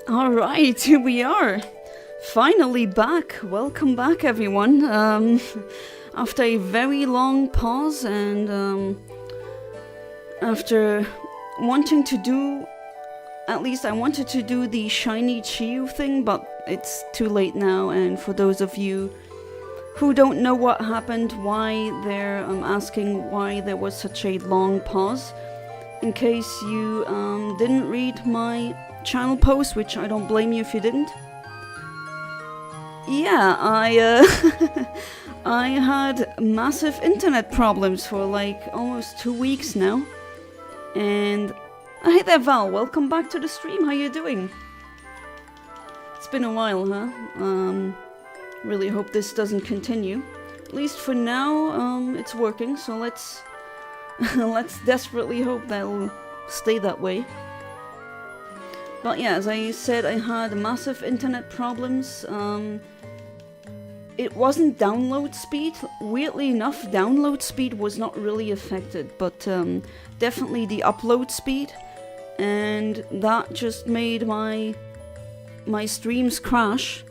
Alright, here we are. Finally back. Welcome back, everyone. After a very long pause and after wanting to do, at least I wanted to do the shiny Chiyu thing, but it's too late now. And for those of you who don't know what happened, why they're asking why there was such a long pause, in case you didn't read my channel post, which I don't blame you if you didn't. Yeah, I had massive internet problems for like almost 2 weeks now. And hey there, Val, welcome back to the stream. How you doing? It's been a while, huh? Really hope this doesn't continue. At least for now, it's working, so let's let's desperately hope that'll stay that way. But yeah, as I said, I had massive internet problems. It wasn't download speed. Weirdly enough, download speed was not really affected, but definitely the upload speed. And that just made my streams crash.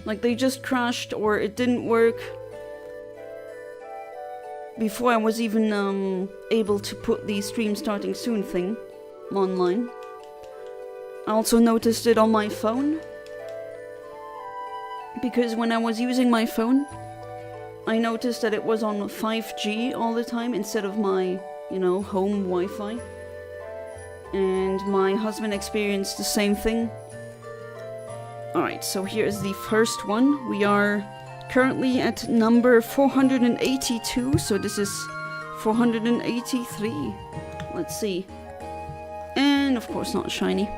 Like, they just crashed, or it didn't work before I was even able to put the stream starting soon thing online. I also noticed it on my phone, because when I was using my phone, I noticed that it was on 5G all the time instead of my, you know, home Wi-Fi. And my husband experienced the same thing. Alright, so here's the first one. We are currently at number 482, so this is 483. Let's see. And of course not shiny.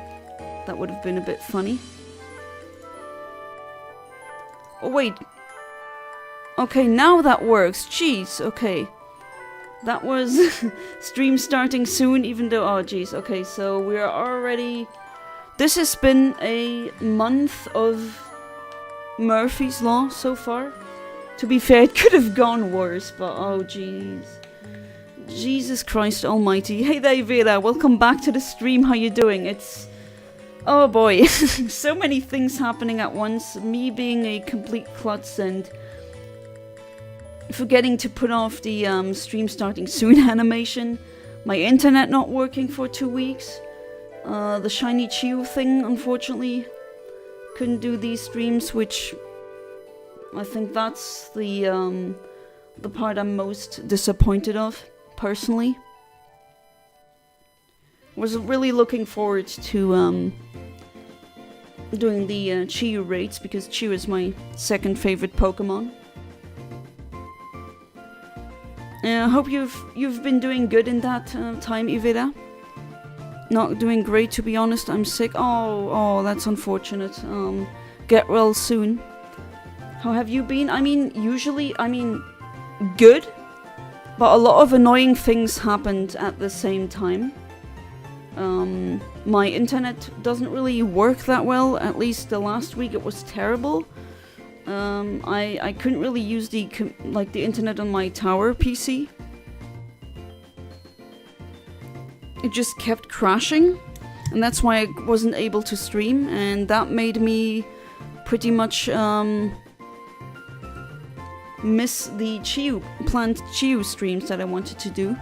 That would have been a bit funny. Oh wait. Okay, now that works. Jeez, okay. That was stream starting soon, even though... Oh jeez, okay, so we are already... This has been a month of Murphy's Law so far. To be fair, it could have gone worse, but oh jeez. Jesus Christ almighty. Hey there, Vera, welcome back to the stream. How you doing? It's... Oh boy, so many things happening at once. Me being a complete klutz and forgetting to put off the stream starting soon animation. My internet not working for 2 weeks. The shiny Chiyu thing, unfortunately, couldn't do these streams, which I think that's the part I'm most disappointed of, personally. Was really looking forward to doing the Chiyu raids, because Chiyu is my second favorite Pokemon. I hope you've been doing good in that time, Iveda. Not doing great, to be honest. I'm sick. Oh, that's unfortunate. Get well soon. How have you been? I mean, good. But a lot of annoying things happened at the same time. My internet doesn't really work that well. At least the last week it was terrible. I couldn't really use the internet on my tower PC. It just kept crashing, and that's why I wasn't able to stream, and that made me pretty much miss the planned Chiyu streams that I wanted to do.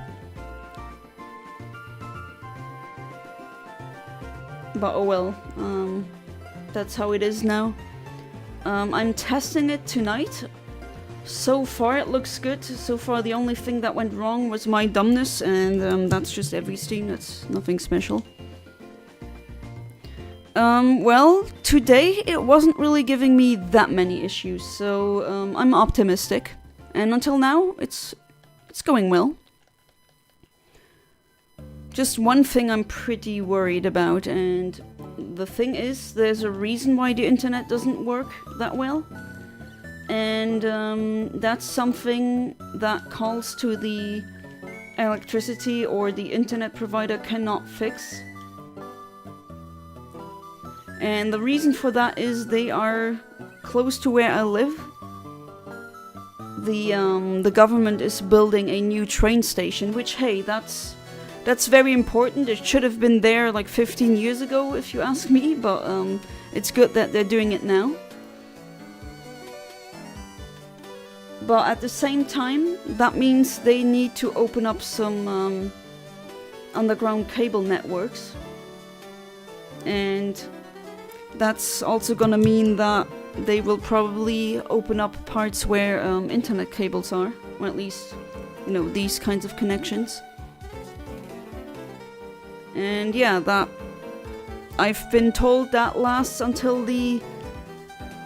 But oh well, that's how it is now. I'm testing it tonight. So far it looks good. So far the only thing that went wrong was my dumbness, and that's just every stream, that's nothing special. Well, today it wasn't really giving me that many issues, so I'm optimistic. And until now, it's going well. Just one thing I'm pretty worried about, and the thing is, there's a reason why the internet doesn't work that well. And that's something that calls to the electricity or the internet provider cannot fix. And the reason for that is they are close to where I live. The government is building a new train station, which, hey, that's That's very important. It should have been there like 15 years ago, if you ask me, but it's good that they're doing it now. But at the same time, that means they need to open up some underground cable networks. And that's also gonna mean that they will probably open up parts where internet cables are, or at least, you know, these kinds of connections. And yeah, that I've been told that lasts until the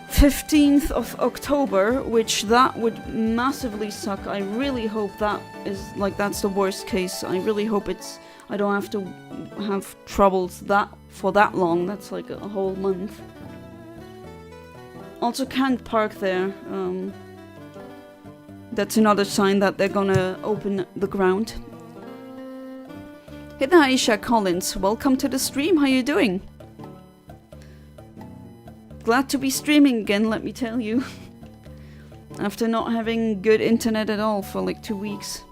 15th of October, which that would massively suck. I really hope that is like that's the worst case. I really hope I don't have to have troubles for that long. That's like a whole month. Also can't park there. That's another sign that they're gonna open the ground. Hey there, Aisha Collins. Welcome to the stream. How you doing? Glad to be streaming again, let me tell you. After not having good internet at all for like 2 weeks.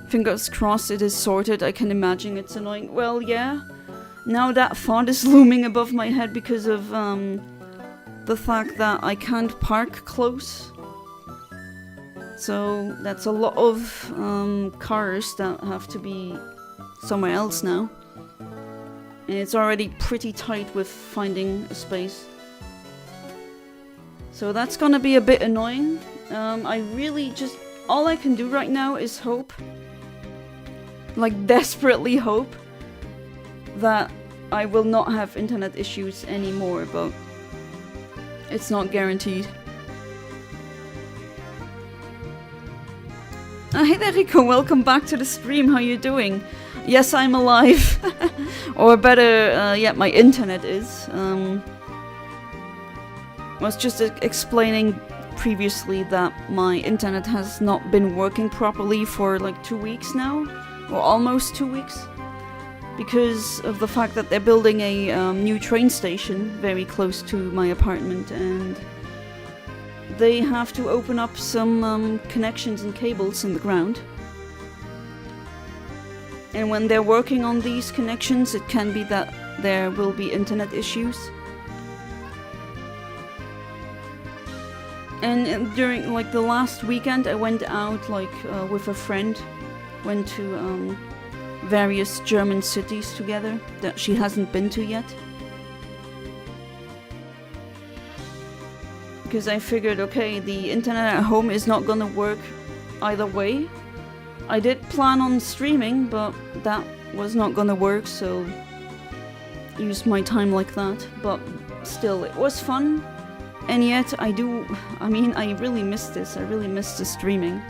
Fingers crossed it is sorted. I can imagine it's annoying. Well, yeah. Now that thought is looming above my head because of the fact that I can't park close. So that's a lot of cars that have to be somewhere else now. And it's already pretty tight with finding a space. So that's gonna be a bit annoying. I really just... all I can do right now is hope. Like, desperately hope that I will not have internet issues anymore, but it's not guaranteed. Hey there, Rico, welcome back to the stream. How you doing? Yes, I'm alive. Or better yet, my internet is. I was just explaining previously that my internet has not been working properly for like 2 weeks now. Or almost 2 weeks. Because of the fact that they're building a new train station very close to my apartment, and they have to open up some connections and cables in the ground. And when they're working on these connections, it can be that there will be internet issues. And during like the last weekend, I went out like with a friend, went to various German cities together that she hasn't been to yet. Because I figured, okay, the internet at home is not gonna work either way. I did plan on streaming, but that was not gonna work, so used my time like that. But still, it was fun. And yet, I really miss this. I really miss the streaming.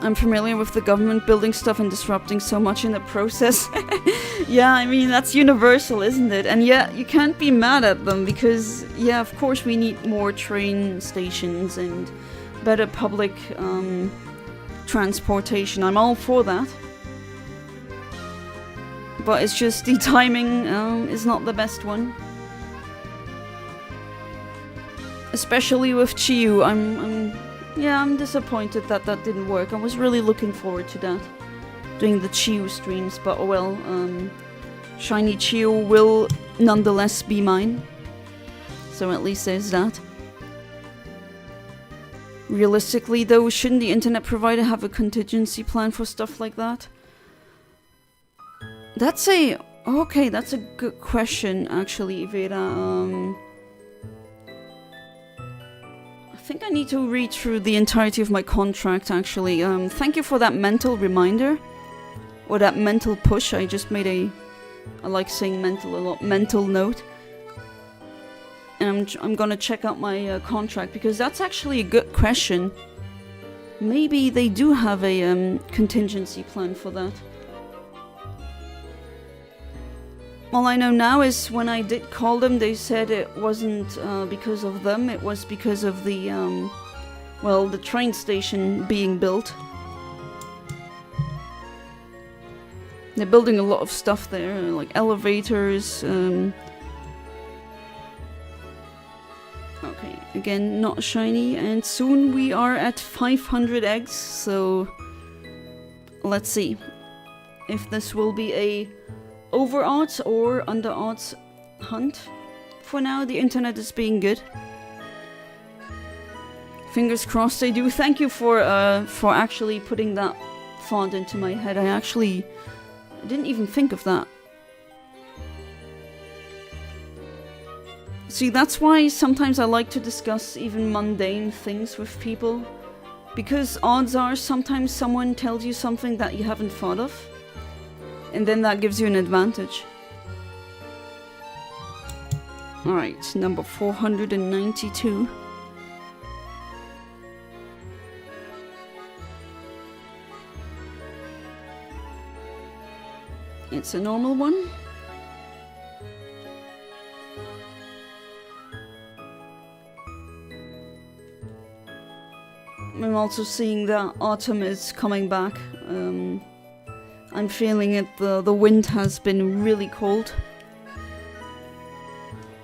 I'm familiar with the government building stuff and disrupting so much in the process. Yeah, I mean, that's universal, isn't it? And yeah, you can't be mad at them because, yeah, of course we need more train stations and better public transportation. I'm all for that. But it's just the timing is not the best one. Especially with Chiyu, I'm disappointed that that didn't work. I was really looking forward to that, doing the Chiyu streams, but oh well, Shiny Chiyu will nonetheless be mine. So at least there's that. Realistically though, shouldn't the internet provider have a contingency plan for stuff like that? That's a good question actually, Vera. I think I need to read through the entirety of my contract, actually. Thank you for that mental reminder. Or that mental push. I just made I like saying mental a lot. Mental note. And I'm gonna check out my contract, because that's actually a good question. Maybe they do have a contingency plan for that. All I know now is when I did call them, they said it wasn't because of them, it was because of the, the train station being built. They're building a lot of stuff there, like elevators. Okay, again, not shiny, and soon we are at 500 eggs, so let's see if this will be a over odds or under odds hunt. For now, the internet is being good. Fingers crossed they do. Thank you for actually putting that thought into my head. I didn't even think of that. See, that's why sometimes I like to discuss even mundane things with people. Because odds are sometimes someone tells you something that you haven't thought of. And then that gives you an advantage. Alright, number 492. It's a normal one. I'm also seeing that autumn is coming back. I'm feeling it. The wind has been really cold.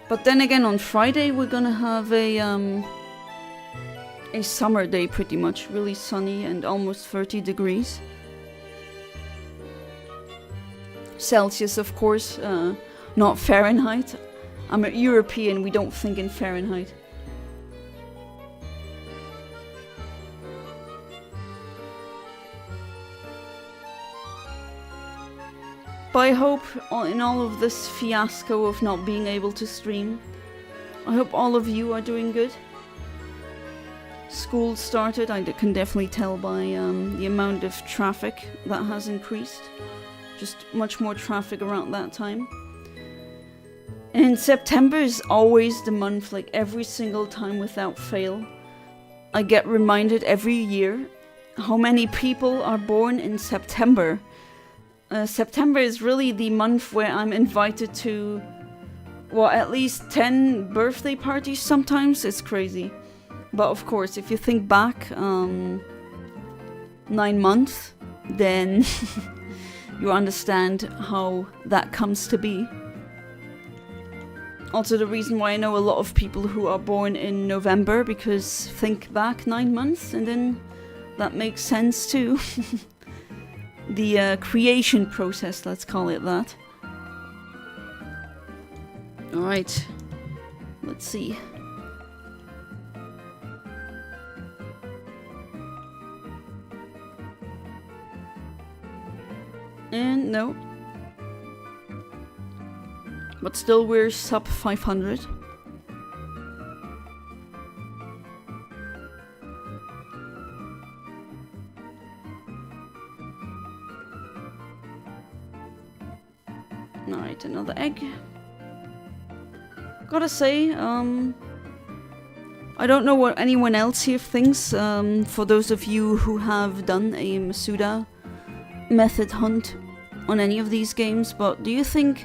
But then again, on Friday we're gonna have a summer day, pretty much, really sunny and almost 30 degrees Celsius, of course, not Fahrenheit. I'm a European. We don't think in Fahrenheit. But I hope in all of this fiasco of not being able to stream, I hope all of you are doing good. School started, I can definitely tell by the amount of traffic that has increased. Just much more traffic around that time. And September is always the month, like every single time without fail. I get reminded every year how many people are born in September. September is really the month where I'm invited to, well, at least 10 birthday parties sometimes. It's crazy. But of course, if you think back 9 months, then you understand how that comes to be. Also the reason why I know a lot of people who are born in November, because think back 9 months and then that makes sense too. The creation process, let's call it that. Alright, let's see. And no. But still we're sub 500. Alright, another egg. Gotta say, I don't know what anyone else here thinks. For those of you who have done a Masuda Method hunt on any of these games, but do you think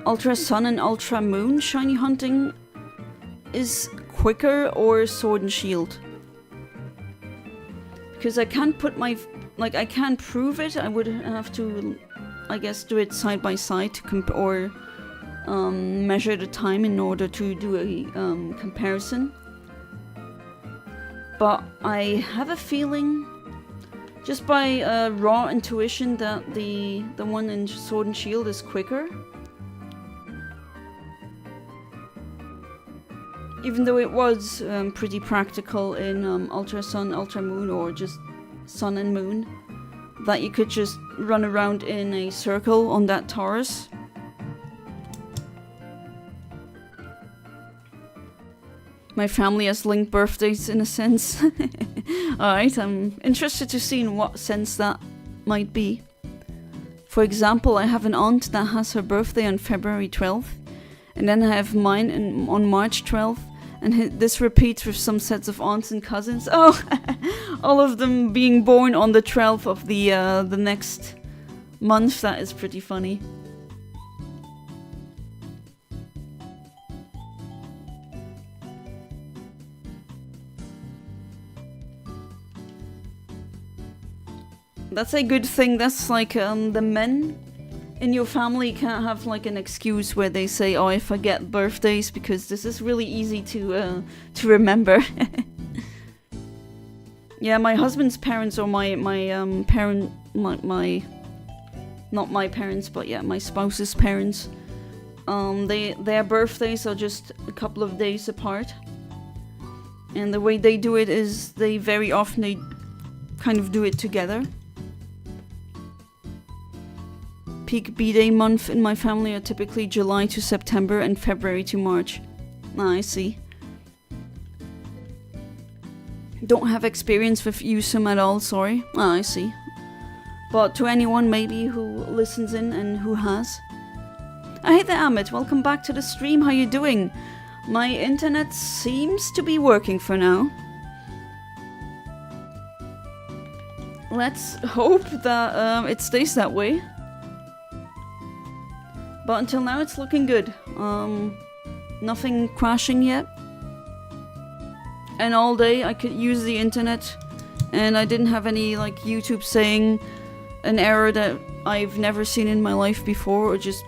Ultra Sun and Ultra Moon shiny hunting is quicker or Sword and Shield? Because I can't put my... like, I can't prove it. I would have to, I guess, do it side by side or measure the time in order to do a comparison. But I have a feeling, just by raw intuition, that the one in Sword and Shield is quicker. Even though it was pretty practical in Ultra Sun, Ultra Moon, or just Sun and Moon, that you could just run around in a circle on that Taurus. My family has linked birthdays in a sense. Alright, I'm interested to see in what sense that might be. For example, I have an aunt that has her birthday on February 12th, and then I have mine on March 12th, and this repeats with some sets of aunts and cousins. Oh, all of them being born on the 12th of the next month. That is pretty funny. That's a good thing. That's like the men in your family can't have like an excuse where they say, "Oh, I forget birthdays," because this is really easy to remember. Yeah, my husband's parents or my not my parents, but yeah, my spouse's parents. Their birthdays are just a couple of days apart. And the way they do it is they very often kind of do it together. Peak B-Day month in my family are typically July to September and February to March. I see. Don't have experience with USUM at all, sorry. I see. But to anyone maybe who listens in and who has. Hey there, Amit. Welcome back to the stream. How you doing? My internet seems to be working for now. Let's hope that it stays that way. But until now it's looking good. Nothing crashing yet. And all day I could use the internet and I didn't have any like YouTube saying an error that I've never seen in my life before, or just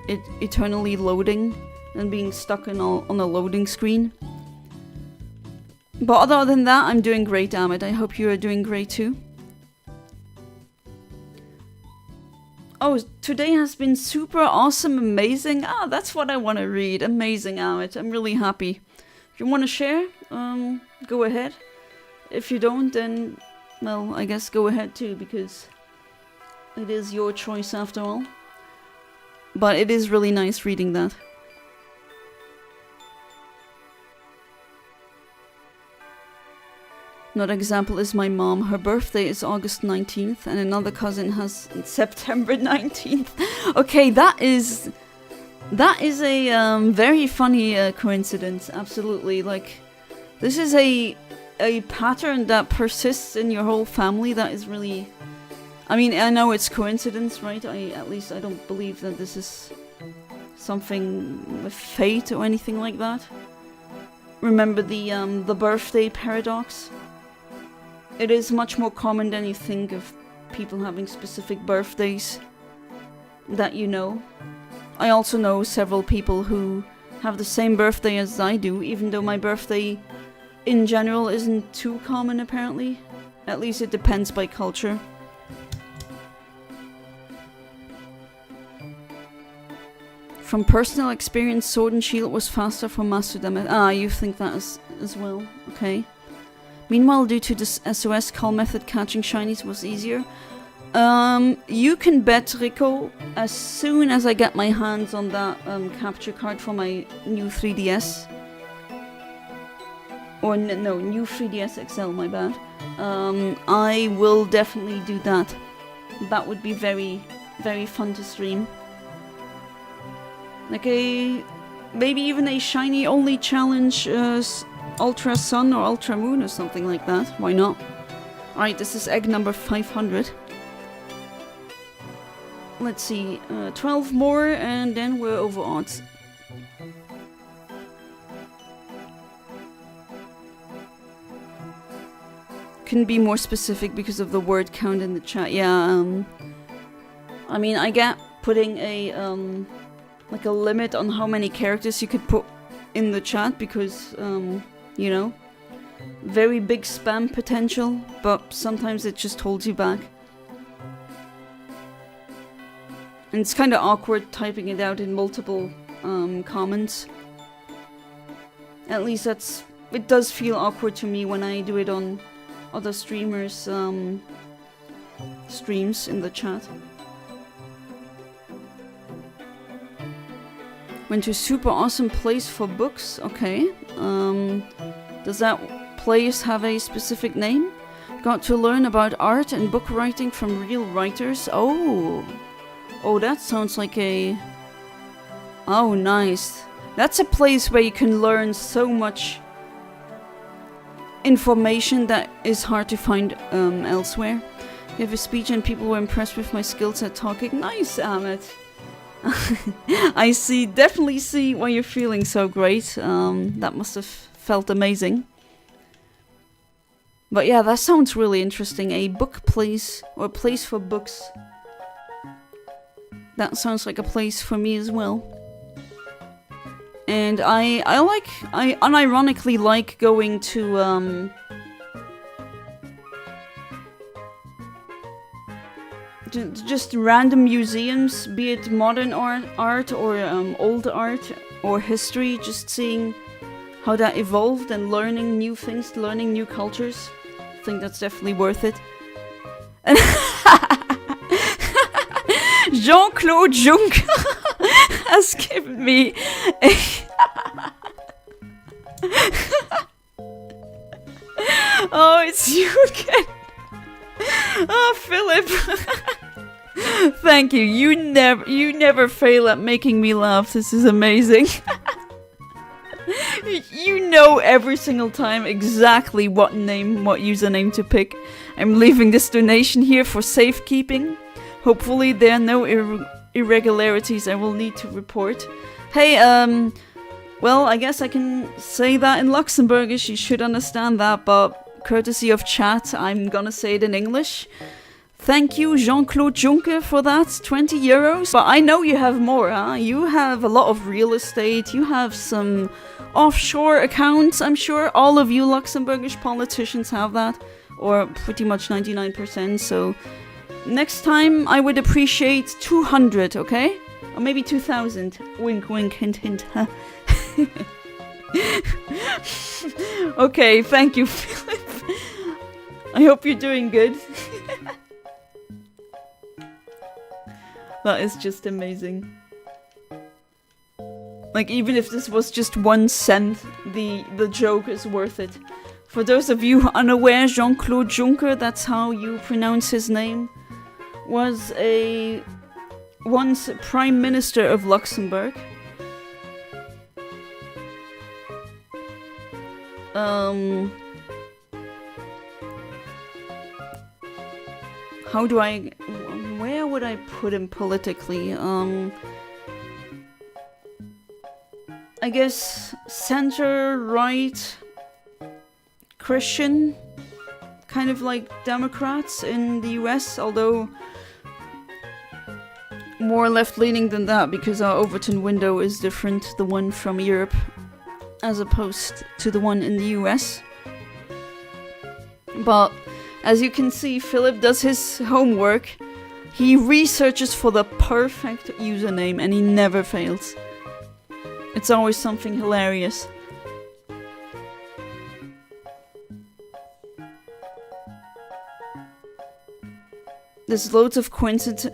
it eternally loading and being stuck on a loading screen. But other than that, I'm doing great, Amit. I hope you are doing great too. Oh, today has been super awesome, amazing. Ah, that's what I want to read. Amazing, Amit. I'm really happy. If you want to share, go ahead. If you don't, then, well, I guess go ahead too, because it is your choice after all. But it is really nice reading that. Another example is my mom. Her birthday is August 19th and another cousin has September 19th. Okay, that is a very funny coincidence, absolutely. Like, this is a pattern that persists in your whole family that is really... I mean, I know it's coincidence, right? At least I don't believe that this is something with fate or anything like that. Remember the birthday paradox? It is much more common than you think of people having specific birthdays that you know. I also know several people who have the same birthday as I do, even though my birthday in general isn't too common apparently. At least it depends by culture. From personal experience, Sword and Shield was faster for Masuda Method. Ah, you think that as well. Okay. Meanwhile, due to this SOS call method, catching shinies was easier. You can bet, Rico, as soon as I get my hands on that capture card for my new 3DS. Or no, new 3DS XL, my bad. I will definitely do that. That would be very, very fun to stream. Like maybe even a shiny only challenge, Ultra Sun or Ultra Moon or something like that. Why not? Alright, this is egg number 500. Let's see, 12 more and then we're over odds. Couldn't be more specific because of the word count in the chat. Yeah, I mean, I get putting a like a limit on how many characters you could put in the chat because, you know, very big spam potential, but sometimes it just holds you back. And it's kind of awkward typing it out in multiple comments. At least it does feel awkward to me when I do it on other streamers' streams in the chat. Went to a super awesome place for books. Okay. Does that place have a specific name? Got to learn about art and book writing from real writers. Oh, that sounds like a... Oh, nice. That's a place where you can learn so much information that is hard to find elsewhere. Gave a speech and people were impressed with my skills at talking. Nice, Ahmed. I definitely see why you're feeling so great. That must have felt amazing. But yeah, that sounds really interesting. A book place, or a place for books. That sounds like a place for me as well. And I unironically like going to just random museums, be it modern art or old art or history, just seeing how that evolved and learning new things, learning new cultures. I think that's definitely worth it. Jean-Claude Juncker has given me a oh, it's you again. Oh, Philip. Thank you. You never fail at making me laugh. This is amazing. You know every single time exactly what username to pick. I'm leaving this donation here for safekeeping. Hopefully there are no irregularities I will need to report. Hey, well, I guess I can say that in Luxembourgish. You should understand that, but courtesy of chat, I'm gonna say it in English. Thank you, Jean-Claude Juncker, for that. 20 euros. But I know you have more, huh? You have a lot of real estate. You have some offshore accounts, I'm sure. All of you Luxembourgish politicians have that. Or pretty much 99%. So next time, I would appreciate 200, okay? Or maybe 2,000. Wink, wink, hint, hint. Okay, thank you, Philip. I hope you're doing good. That is just amazing. Like, even if this was just 1 cent, the joke is worth it. For those of you unaware, Jean-Claude Juncker, that's how you pronounce his name, was once Prime Minister of Luxembourg. Where would I put him politically? I guess center-right Christian, kind of like Democrats in the US, although more left-leaning than that, because our Overton window is different, the one from Europe, as opposed to the one in the US. But as you can see, Philip does his homework. He researches for the perfect username and he never fails. It's always something hilarious. There's loads of coincidences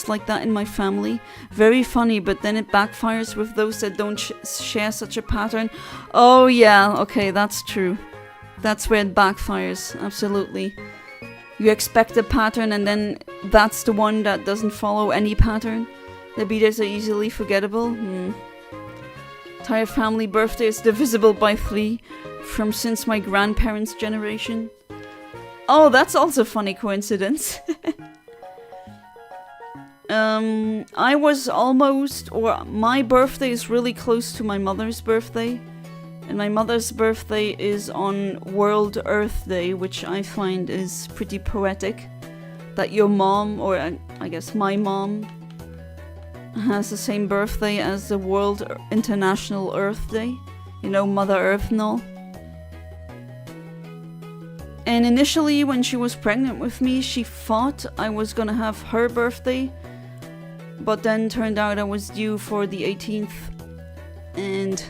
like that in my family. Very funny, but then it backfires with those that don't share such a pattern. Oh yeah, okay, that's true. That's where it backfires, absolutely. You expect a pattern and then that's the one that doesn't follow any pattern. The beaters are easily forgettable. Entire family birthday is divisible by 3 from since my grandparents' generation. Oh, that's also a funny coincidence. I was my birthday is really close to my mother's birthday. And my mother's birthday is on World Earth Day, which I find is pretty poetic. That your mom, or I guess my mom, has the same birthday as the World International Earth Day. You know, Mother Earth and all. And initially, when she was pregnant with me, she thought I was gonna have her birthday. But then turned out I was due for the 18th. And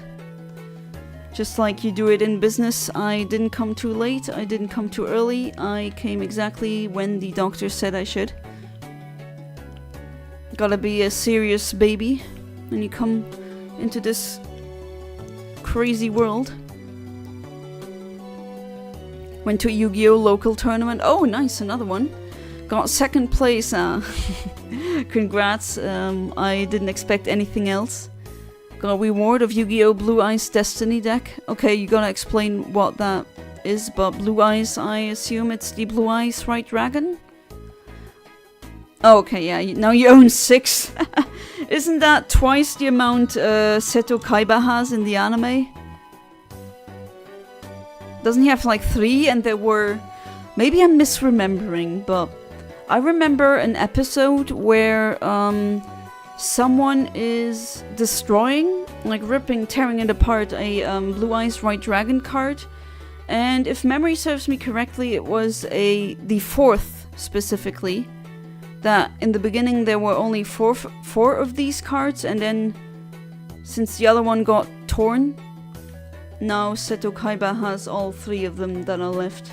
just like you do it in business, I didn't come too late, I didn't come too early. I came exactly when the doctor said I should. Gotta be a serious baby when you come into this crazy world. Went to a Yu-Gi-Oh! Local tournament. Oh, nice, another one. Got 2nd place. Congrats. I didn't expect anything else. Got a reward of Yu-Gi-Oh! Blue Eyes Destiny deck. Okay, you gotta explain what that is, but Blue Eyes, I assume it's the Blue Eyes White Dragon? Oh, okay, yeah, now you own 6. Isn't that twice the amount Seto Kaiba has in the anime? Doesn't he have like 3? And there were... Maybe I'm misremembering, but I remember an episode where someone is destroying, like tearing it apart, a Blue Eyes White Dragon card. And if memory serves me correctly, it was the 4th specifically. That in the beginning there were only four of these cards, and then since the other one got torn, now Seto Kaiba has all 3 of them that are left.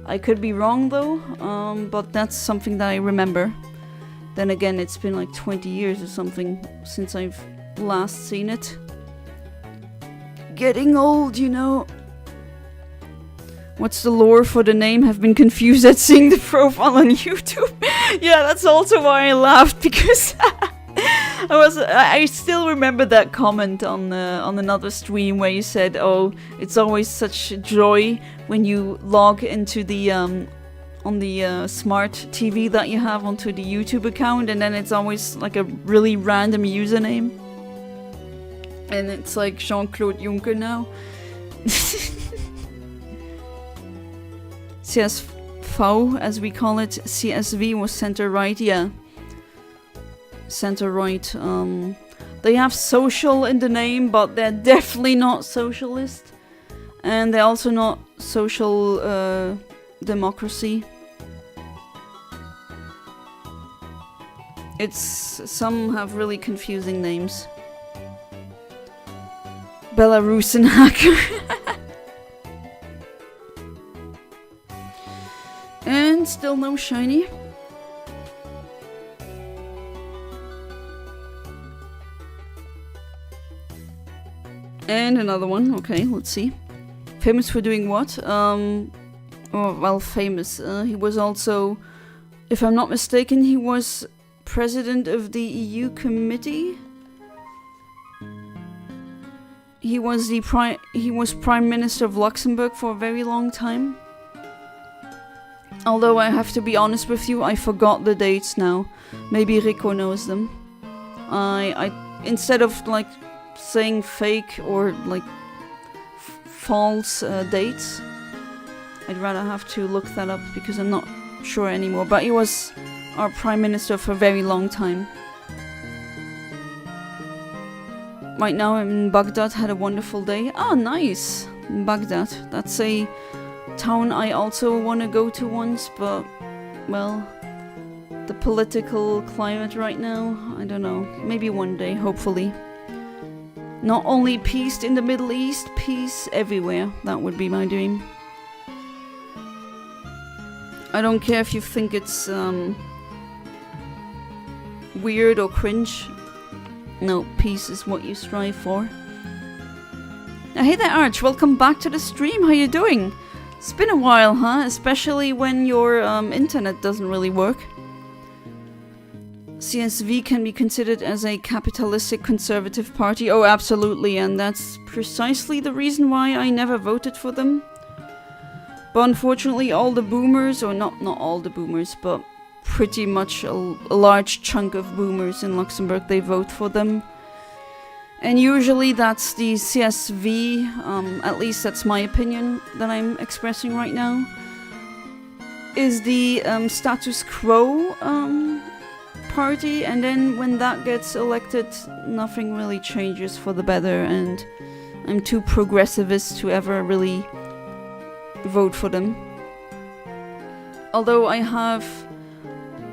I could be wrong though, but that's something that I remember. Then again, it's been like 20 years or something since I've last seen it. Getting old, you know. What's the lore for the name? Have been confused at seeing the profile on YouTube. Yeah, that's also why I laughed, because I still remember that comment on another stream where you said, "Oh, it's always such joy when you log into the on the smart TV that you have onto the YouTube account, and then it's always like a really random username, and it's like Jean-Claude Juncker now." CSV, as we call it, CSV was center right, yeah. Center right. They have social in the name, but they're definitely not socialist. And they're also not social democracy. Some have really confusing names. Belarusian hacker. And still no shiny. And another one. Okay, let's see. Famous for doing what? Oh, well, famous. He was also, if I'm not mistaken, he was president of the EU committee. He was prime minister of Luxembourg for a very long time. Although I have to be honest with you, I forgot the dates now. Maybe Rico knows them. I instead of like saying fake or like false dates, I'd rather have to look that up because I'm not sure anymore. But he was our prime minister for a very long time. Right now I'm in Baghdad, had a wonderful day. Ah, nice! Baghdad. That's a town I also want to go to once, but, well, the political climate right now, I don't know. Maybe one day, hopefully. Not only peace in the Middle East, peace everywhere. That would be my dream. I don't care if you think it's weird or cringe. No, peace is what you strive for. Hey there, Arch. Welcome back to the stream. How you doing? It's been a while, huh? Especially when your internet doesn't really work. CSV can be considered as a capitalistic conservative party. Oh, absolutely, and that's precisely the reason why I never voted for them. But unfortunately, all the boomers, or not all the boomers, but pretty much a large chunk of boomers in Luxembourg, they vote for them. And usually that's the CSV, at least that's my opinion that I'm expressing right now, is the status quo party, and then when that gets elected, nothing really changes for the better, and I'm too progressivist to ever really vote for them. Although I have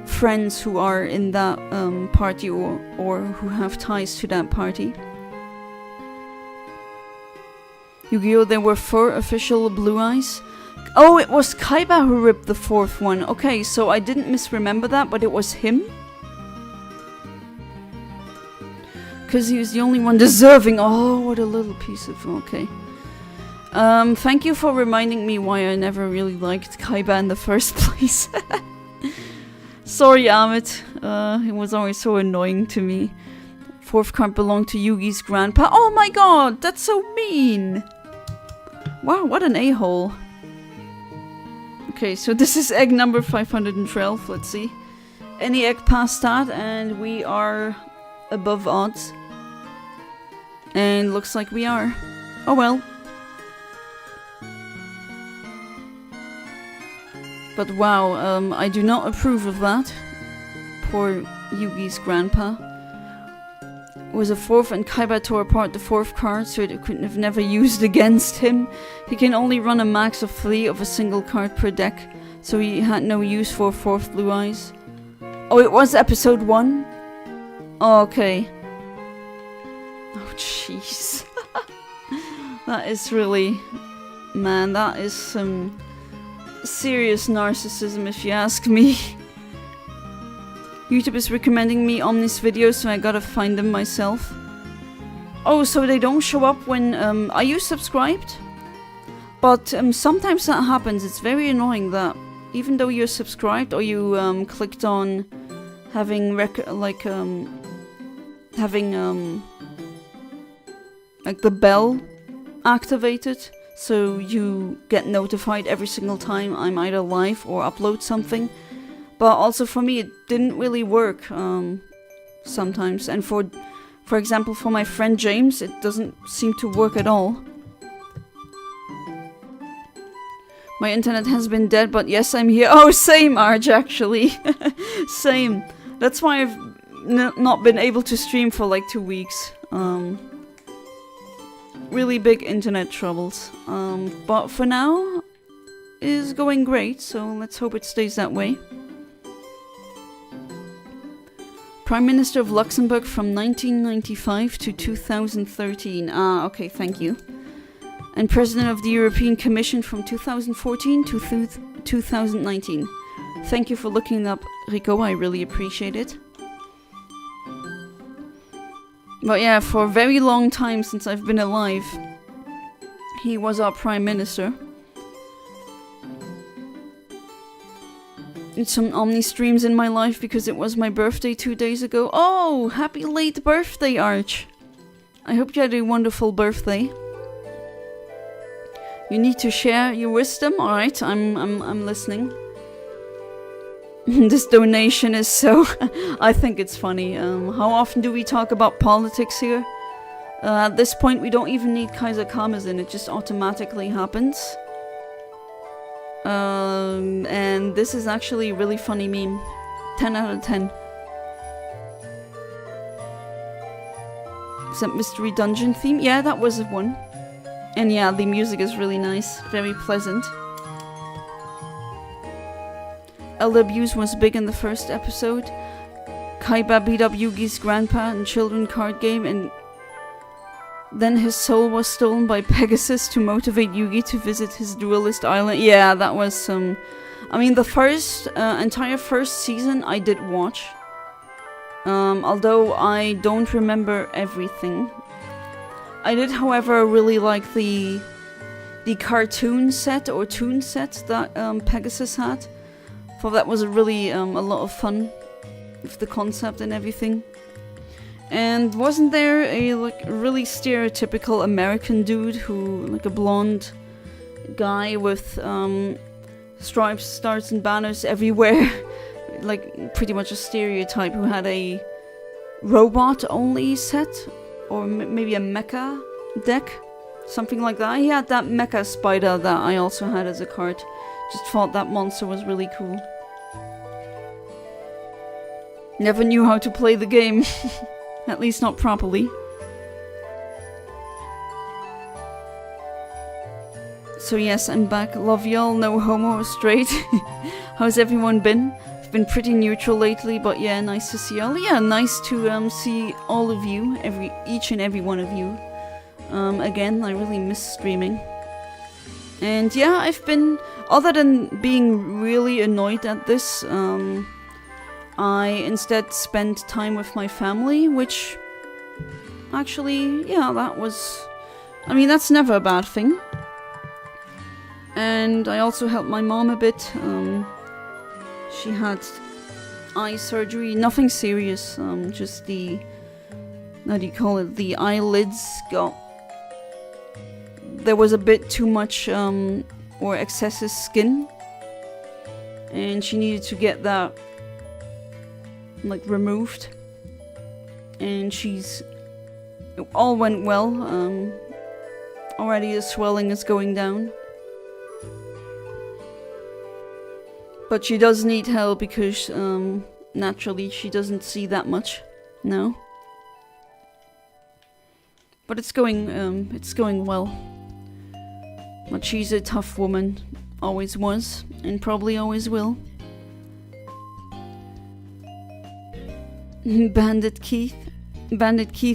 friends who are in that party or who have ties to that party. Yu-Gi-Oh! There were 4 official Blue Eyes. Oh, it was Kaiba who ripped the 4th one. Okay, so I didn't misremember that, but it was him. Because he was the only one deserving. Oh, what a little piece of... Okay. Thank you for reminding me why I never really liked Kaiba in the first place. Sorry, Amit. He was always so annoying to me. 4th card belonged to Yugi's grandpa. Oh my god, that's so mean! Wow, what an a-hole. Okay, so this is egg number 512, let's see. Any egg past that, and we are above odds. And looks like we are. Oh well. But wow, I do not approve of that. Poor Yugi's grandpa. It was a 4th, and Kaiba tore apart the 4th card, so it could have never used against him. He can only run a max of 3 of a single card per deck. So he had no use for fourth blue eyes. Oh, it was episode 1? Oh, okay. Oh, jeez. That is really... Man, that is some serious narcissism if you ask me. YouTube is recommending me Omnis videos, so I gotta find them myself. Oh, so they don't show up when... are you subscribed? But sometimes that happens. It's very annoying that even though you're subscribed or you clicked on having like the bell activated, so you get notified every single time I'm either live or upload something. But also for me it didn't really work sometimes, and for example for my friend James it doesn't seem to work at all. My internet has been dead, but yes, I'm here. Oh, same, Arj, actually. Same. That's why I've not been able to stream for like 2 weeks. Really big internet troubles. But for now, it is going great, so let's hope it stays that way. Prime Minister of Luxembourg from 1995 to 2013. Ah, okay, thank you. And President of the European Commission from 2014 to 2019. Thank you for looking up, Rico, I really appreciate it. But yeah, for a very long time since I've been alive, he was our Prime Minister. Did some Omni streams in my life because it was my birthday 2 days ago. Oh, happy late birthday, Arch. I hope you had a wonderful birthday. You need to share your wisdom. All right, I'm listening. This donation is so... I think it's funny. How often do we talk about politics here? At this point, we don't even need Kaiser Karmazin. It just automatically happens. And this is actually a really funny meme. 10 out of 10. Is that Mystery Dungeon theme? Yeah, that was one. And yeah, the music is really nice, very pleasant. LW's was big in the first episode. Kaiba beat up Yugi's grandpa in children card game, and then his soul was stolen by Pegasus to motivate Yugi to visit his duelist island. Yeah, that was some... I mean, the first, entire first season I did watch. Although I don't remember everything. I did, however, really like the cartoon set or toon set that Pegasus had. Thought that was really a lot of fun with the concept and everything. And wasn't there a like really stereotypical American dude who, like a blonde guy with stripes, stars, and banners everywhere, like pretty much a stereotype, who had a robot-only set? Or maybe a mecha deck? Something like that. He had that mecha spider that I also had as a card. Just thought that monster was really cool. Never knew how to play the game. At least not properly. So yes, I'm back. Love y'all, no homo or straight. How's everyone been? Been pretty neutral lately, but yeah, nice to see y'all. Yeah, nice to see all of you, each and every one of you. Again, I really miss streaming. And yeah, I've been, other than being really annoyed at this, I instead spent time with my family, which actually, yeah, that was, I mean, that's never a bad thing. And I also helped my mom a bit. She had eye surgery, nothing serious, just the, how do you call it, the eyelids got, there was a bit too much, or excessive skin, and she needed to get that, like, removed, and it all went well, already the swelling is going down. But she does need help because, naturally, she doesn't see that much now. But it's going well. But she's a tough woman. Always was, and probably always will. Bandit Keith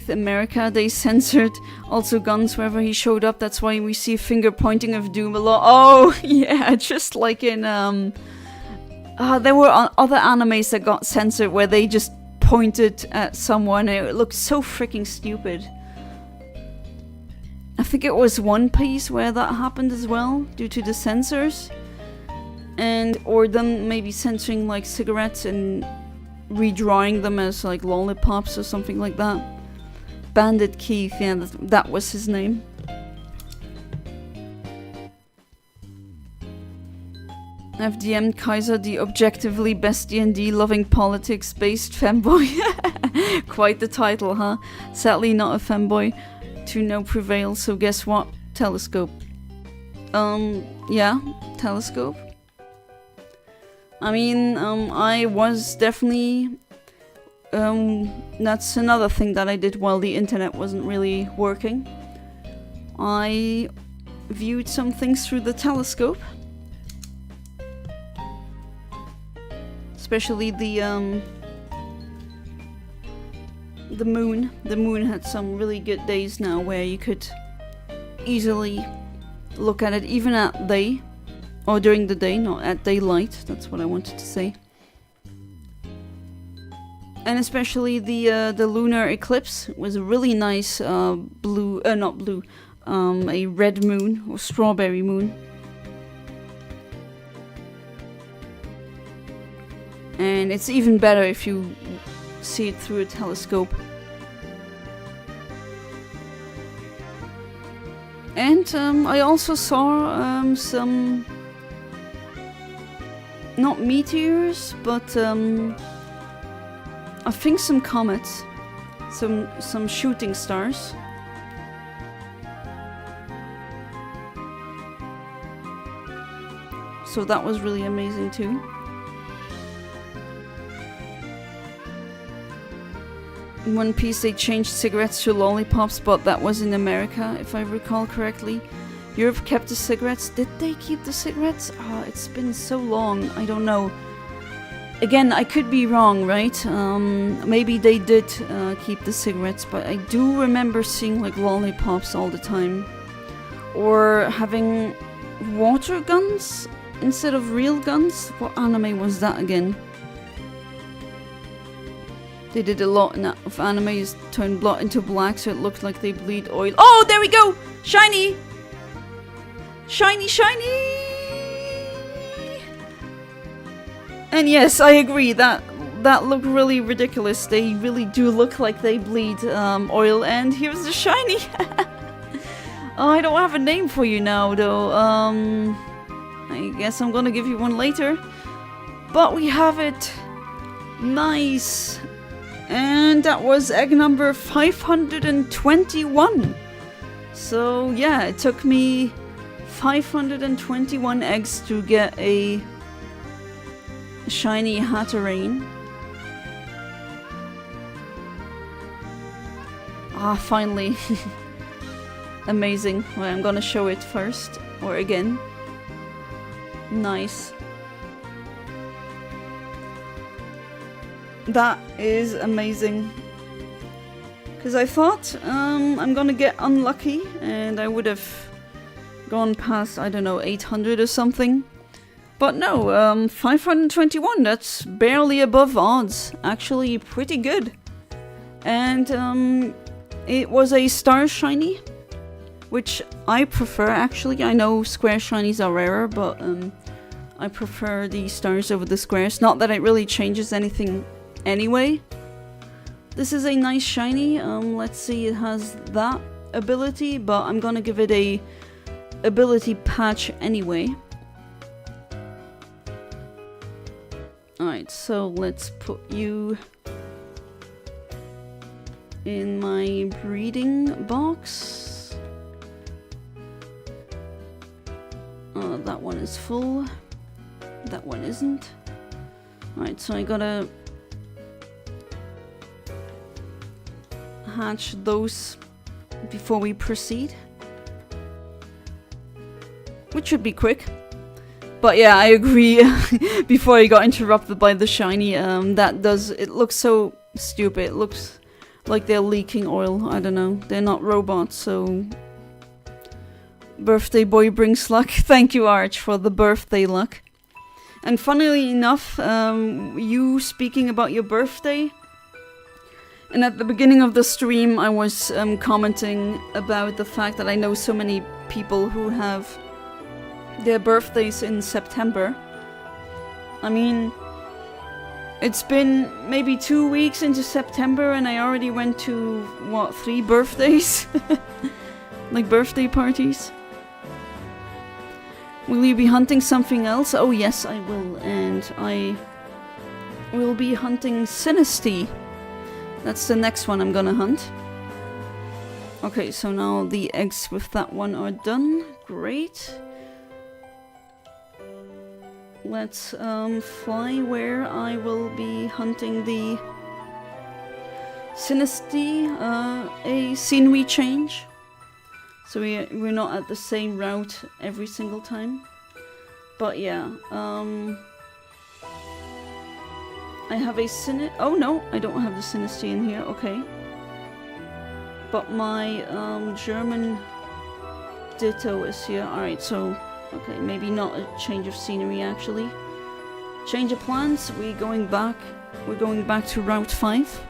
America, they censored also guns wherever he showed up. That's why we see finger pointing of doom a lot. Oh, yeah, just like in, there were other animes that got censored where they just pointed at someone and it looked so freaking stupid. I think it was One Piece where that happened as well, due to the censors. Or them maybe censoring like cigarettes and redrawing them as like lollipops or something like that. Bandit Keith, yeah, that was his name. FDM Kaiser, the objectively best D&D loving politics based femboy. Quite the title, huh? Sadly not a femboy. To no prevail, so guess what? Telescope. Yeah, telescope. I mean, I was definitely... that's another thing that I did while the internet wasn't really working. I viewed some things through the telescope. Especially the moon. The moon had some really good days now where you could easily look at it even at day. Or during the day, not at daylight. That's what I wanted to say. And especially the lunar eclipse was a really nice a red moon or strawberry moon. And it's even better if you see it through a telescope. And I also saw some, not meteors, but I think some comets, some shooting stars. So that was really amazing too. In One Piece they changed cigarettes to lollipops, but that was in America, if I recall correctly. Europe kept the cigarettes. Did they keep the cigarettes? Oh, it's been so long, I don't know. Again, I could be wrong, right? Maybe they did keep the cigarettes, but I do remember seeing like lollipops all the time. Or having water guns instead of real guns. What anime was that again? They did a lot of animes turn blood into black so it looked like they bleed oil. Oh, there we go! Shiny! Shiny, shiny! And yes, I agree, that looked really ridiculous. They really do look like they bleed oil, and here's the shiny! Oh, I don't have a name for you now, though. I guess I'm gonna give you one later. But we have it! Nice! And that was egg number 521. So yeah, it took me 521 eggs to get a shiny Hatenna. Ah, finally. Amazing. Well, I'm gonna show it first, or again. Nice. That is amazing. Because I thought I'm gonna get unlucky and I would have gone past, I don't know, 800 or something. But no, 521, that's barely above odds. Actually pretty good. And it was a star shiny, which I prefer actually. I know square shinies are rarer, but I prefer the stars over the squares. Not that it really changes anything anyway. This is a nice shiny. Let's see, it has that ability, but I'm gonna give it a ability patch anyway. Alright, so let's put you in my breeding box. That one is full. That one isn't. Alright, so I gotta hatch those before we proceed. Which should be quick. But yeah, I agree. Before I got interrupted by the shiny, it looks so stupid. It looks like they're leaking oil. I don't know. They're not robots, so... Birthday boy brings luck. Thank you, Arch, for the birthday luck. And funnily enough, you speaking about your birthday, and at the beginning of the stream I was commenting about the fact that I know so many people who have their birthdays in September. I mean, it's been maybe 2 weeks into September and I already went to, what, 3 birthdays? Like birthday parties. Will you be hunting something else? Oh yes, I will, and I will be hunting Sinistea. That's the next one I'm gonna hunt. Okay, so now the eggs with that one are done. Great. Let's fly where I will be hunting the Sinistea, a scenery change. So we're not at the same route every single time. But yeah, I have a oh no, I don't have the Sinistea in here, okay. But my German Ditto is here. Alright, so, okay, maybe not a change of scenery actually. Change of plans, we're going back to Route 5.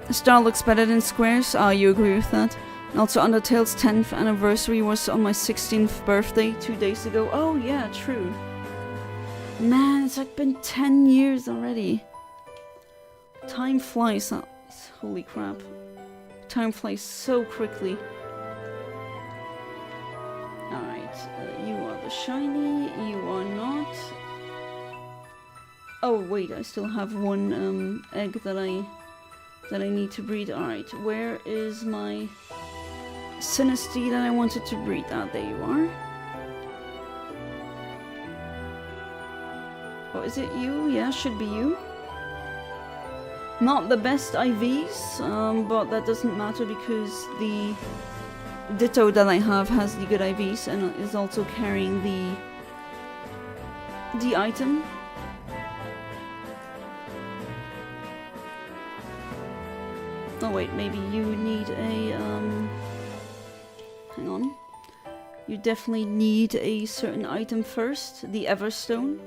The star looks better than squares. Ah, you agree with that? And also Undertale's 10th anniversary was on my 16th birthday 2 days ago. Oh yeah, true. Man, it's like been 10 years already. Time flies. Holy crap. Time flies so quickly. Alright, you are the shiny, you are not. Oh wait, I still have one egg that I need to breed. Alright, where is my Sinistea that I wanted to breed? Ah, there you are. Oh, is it you? Yeah, should be you. Not the best IVs, but that doesn't matter because the Ditto that I have has the good IVs and is also carrying the item. Oh wait, maybe you need a, hang on. You definitely need a certain item first, the Everstone.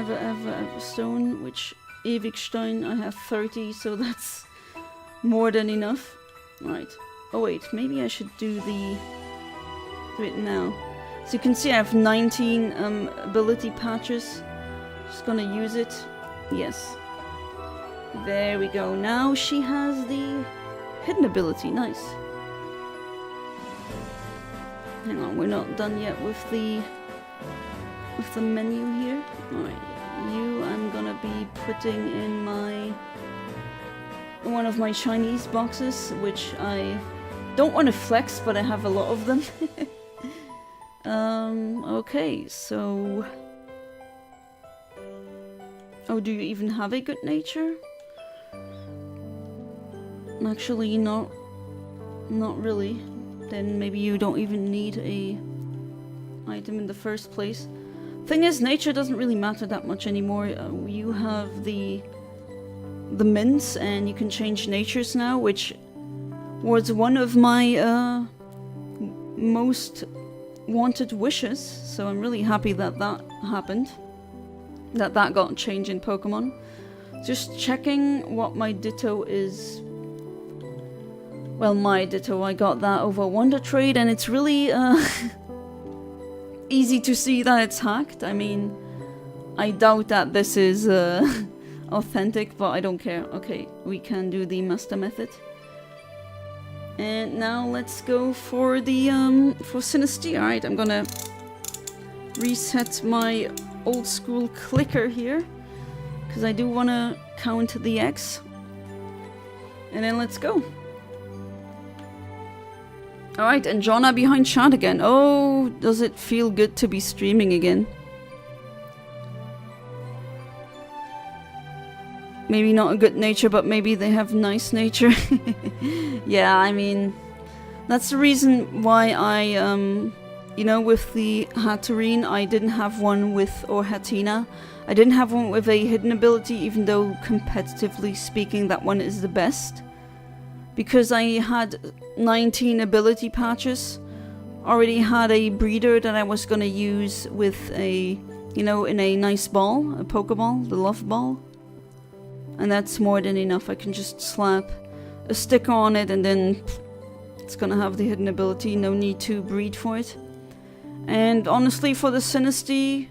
Everstone, which Ewigstein, I have 30, so that's more than enough. Right. Oh wait, maybe I should do it now. So you can see I have 19 ability patches. Just gonna use it. Yes. There we go. Now she has the hidden ability. Nice. Hang on, we're not done yet with the menu here. Alright, you I'm gonna be putting in one of my Chinese boxes, which I don't want to flex, but I have a lot of them. Okay, so... Oh, do you even have a good nature? Actually, not really. Then maybe you don't even need a item in the first place. Thing is, nature doesn't really matter that much anymore. You have the mints, and you can change natures now, which was one of my most wanted wishes. So I'm really happy that that happened. That got changed in Pokemon. Just checking what my Ditto is. Well, my Ditto, I got that over Wonder Trade, and it's really easy to see that it's hacked. I mean, I doubt that this is authentic, but I don't care. Okay, we can do the Masuda Method. And now let's go for the for Sinistea. Alright, I'm gonna reset my old school clicker here, because I do wanna count the X. And then let's go. Alright, and Jonna behind chat again. Oh, does it feel good to be streaming again? maybe not a good nature, but maybe they have nice nature. Yeah, I mean, that's the reason why I, you know, with the Hatenna, I didn't have one with, or Hatenna, I didn't have one with a hidden ability, even though competitively speaking that one is the best. Because I had 19 ability patches, already had a breeder that I was gonna use with a, you know, in a nice ball, a Pokeball, the Love Ball. And that's more than enough. I can just slap a sticker on it and then it's gonna have the hidden ability, no need to breed for it. And honestly, for the Sinistea,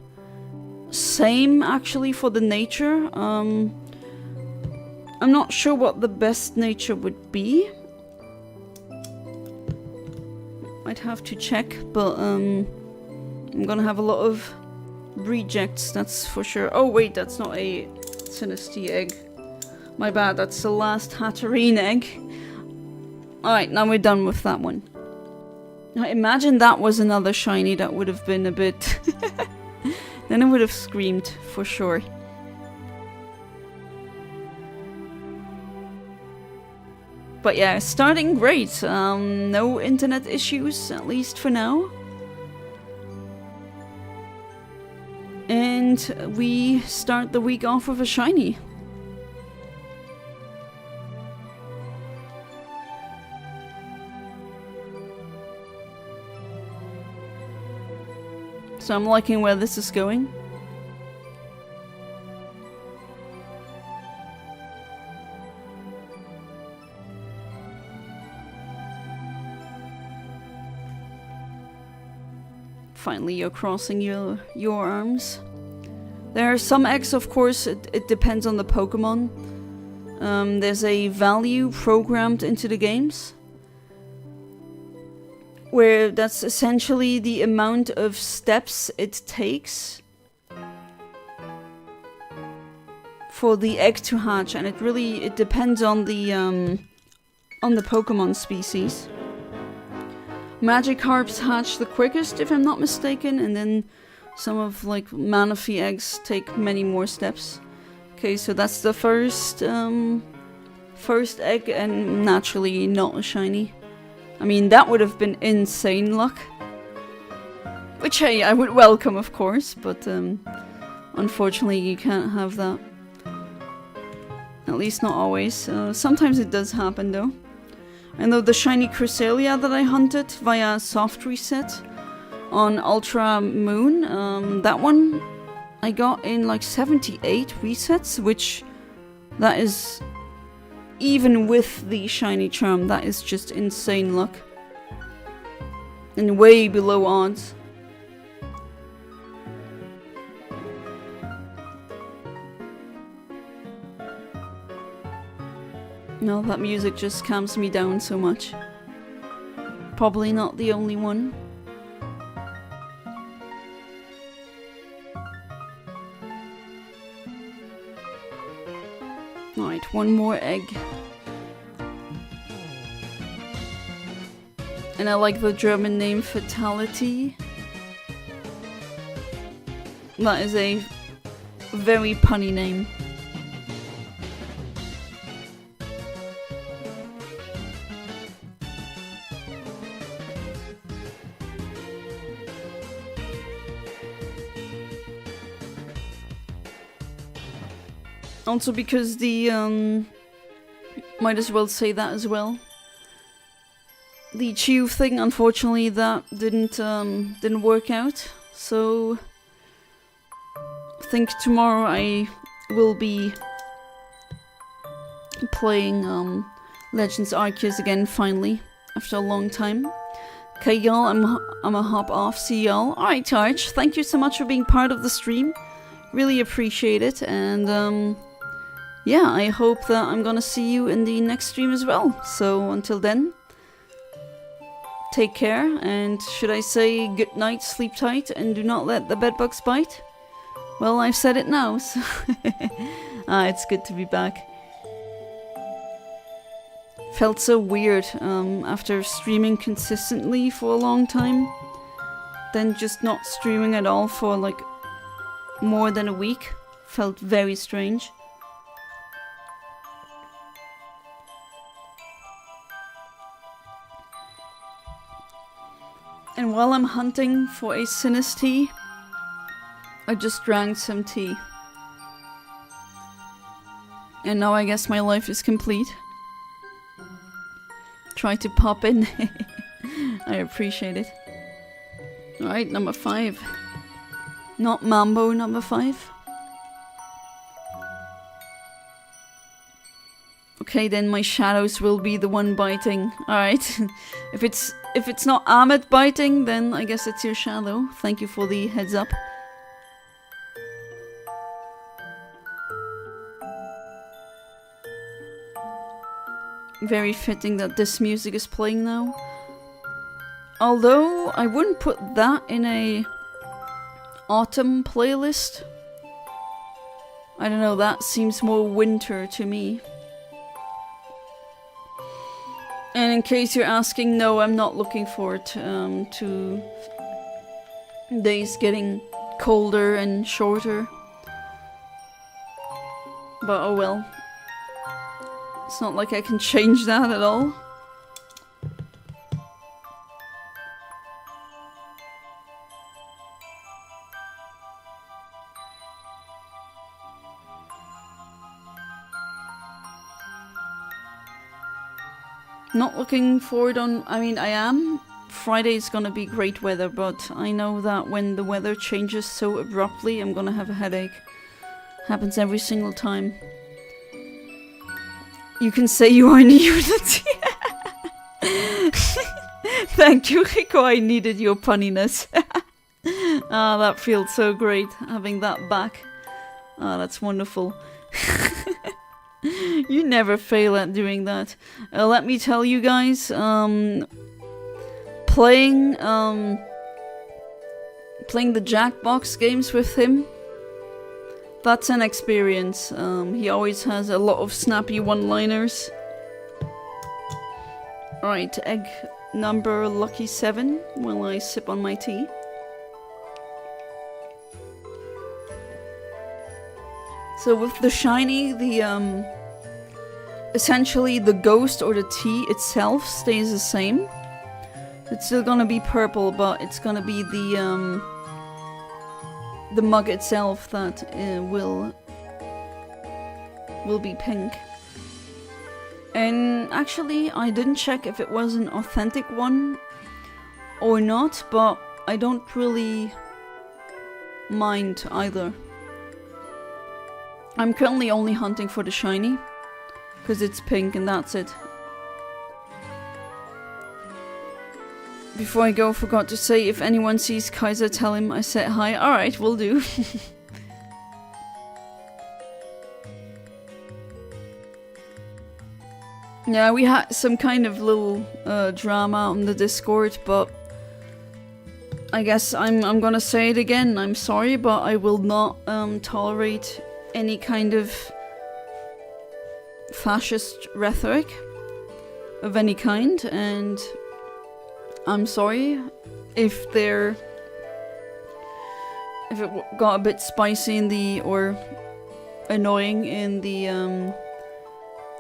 same actually for the nature. I'm not sure what the best nature would be. I'd have to check, but I'm gonna have a lot of rejects, that's for sure. Oh wait, that's not a Sinistea egg. My bad, that's the last Hatenna egg. Alright, now we're done with that one. Now imagine that was another shiny, that would have been a bit... Then I would have screamed, for sure. But yeah, starting great. No internet issues, at least for now. And we start the week off with a shiny. So I'm liking where this is going. Finally, you're crossing your arms. There are some eggs, of course, it depends on the Pokemon. There's a value programmed into the games, where that's essentially the amount of steps it takes for the egg to hatch, and it depends on the Pokemon species. Magikarps hatch the quickest, if I'm not mistaken, and then some of like Manaphy eggs take many more steps. Okay, so that's the first egg, and naturally not a shiny. I mean, that would have been insane luck. Which, hey, I would welcome, of course, but unfortunately you can't have that. At least not always. Sometimes it does happen, though. I know the shiny Cresselia that I hunted via soft reset on Ultra Moon, that one I got in like 78 resets, which that is... Even with the shiny charm, that is just insane luck. And way below odds. No, that music just calms me down so much. Probably not the only one. Alright, one more egg. And I like the German name Fatality. That is a very punny name. Also because the, might as well say that as well. The Chew thing, unfortunately, that didn't work out. So, I think tomorrow I will be playing Legends Arceus again, finally, after a long time. Okay, y'all, I'm a hop off. See y'all. Alright, Tarch, thank you so much for being part of the stream. Really appreciate it, and yeah, I hope that I'm gonna see you in the next stream as well. So until then, take care, and should I say good night, sleep tight, and do not let the bedbugs bite? Well, I've said it now, so it's good to be back. Felt so weird after streaming consistently for a long time, then just not streaming at all for like more than a week. Felt very strange. while I'm hunting for a Sinus tea, I just drank some tea. And now I guess my life is complete. Try to pop in. I appreciate it. Alright, number 5. Not Mambo, number 5. Okay, then my shadows will be the one biting. Alright. If it's not Ahmed biting, then I guess it's your shadow. Thank you for the heads up. Very fitting that this music is playing now. Although I wouldn't put that in a autumn playlist. I don't know, that seems more winter to me. And in case you're asking, no, I'm not looking forward to days getting colder and shorter. But oh well. It's not like I can change that at all. Not looking forward on... I mean, I am. Friday's gonna be great weather, but I know that when the weather changes so abruptly, I'm gonna have a headache. Happens every single time. You can say you are new to tea. Thank you, Rico. I needed your punniness. Ah, that feels so great, having that back. Ah, that's wonderful. You never fail at doing that. Let me tell you guys, playing the Jackbox games with him, that's an experience. He always has a lot of snappy one-liners. Alright, egg number lucky 7 while I sip on my tea. So with the shiny, essentially the ghost or the tea itself stays the same. It's still gonna be purple, but it's gonna be the mug itself that will be pink. And actually, I didn't check if it was an authentic one or not, but I don't really mind either. I'm currently only hunting for the shiny, because it's pink and that's it. Before I go, forgot to say, if anyone sees Kaiser, tell him I said hi. Alright, will do. Yeah, we had some kind of little drama on the Discord, but I guess I'm gonna say it again. I'm sorry, but I will not tolerate any kind of fascist rhetoric of any kind, and I'm sorry if it got a bit spicy in the, or annoying in the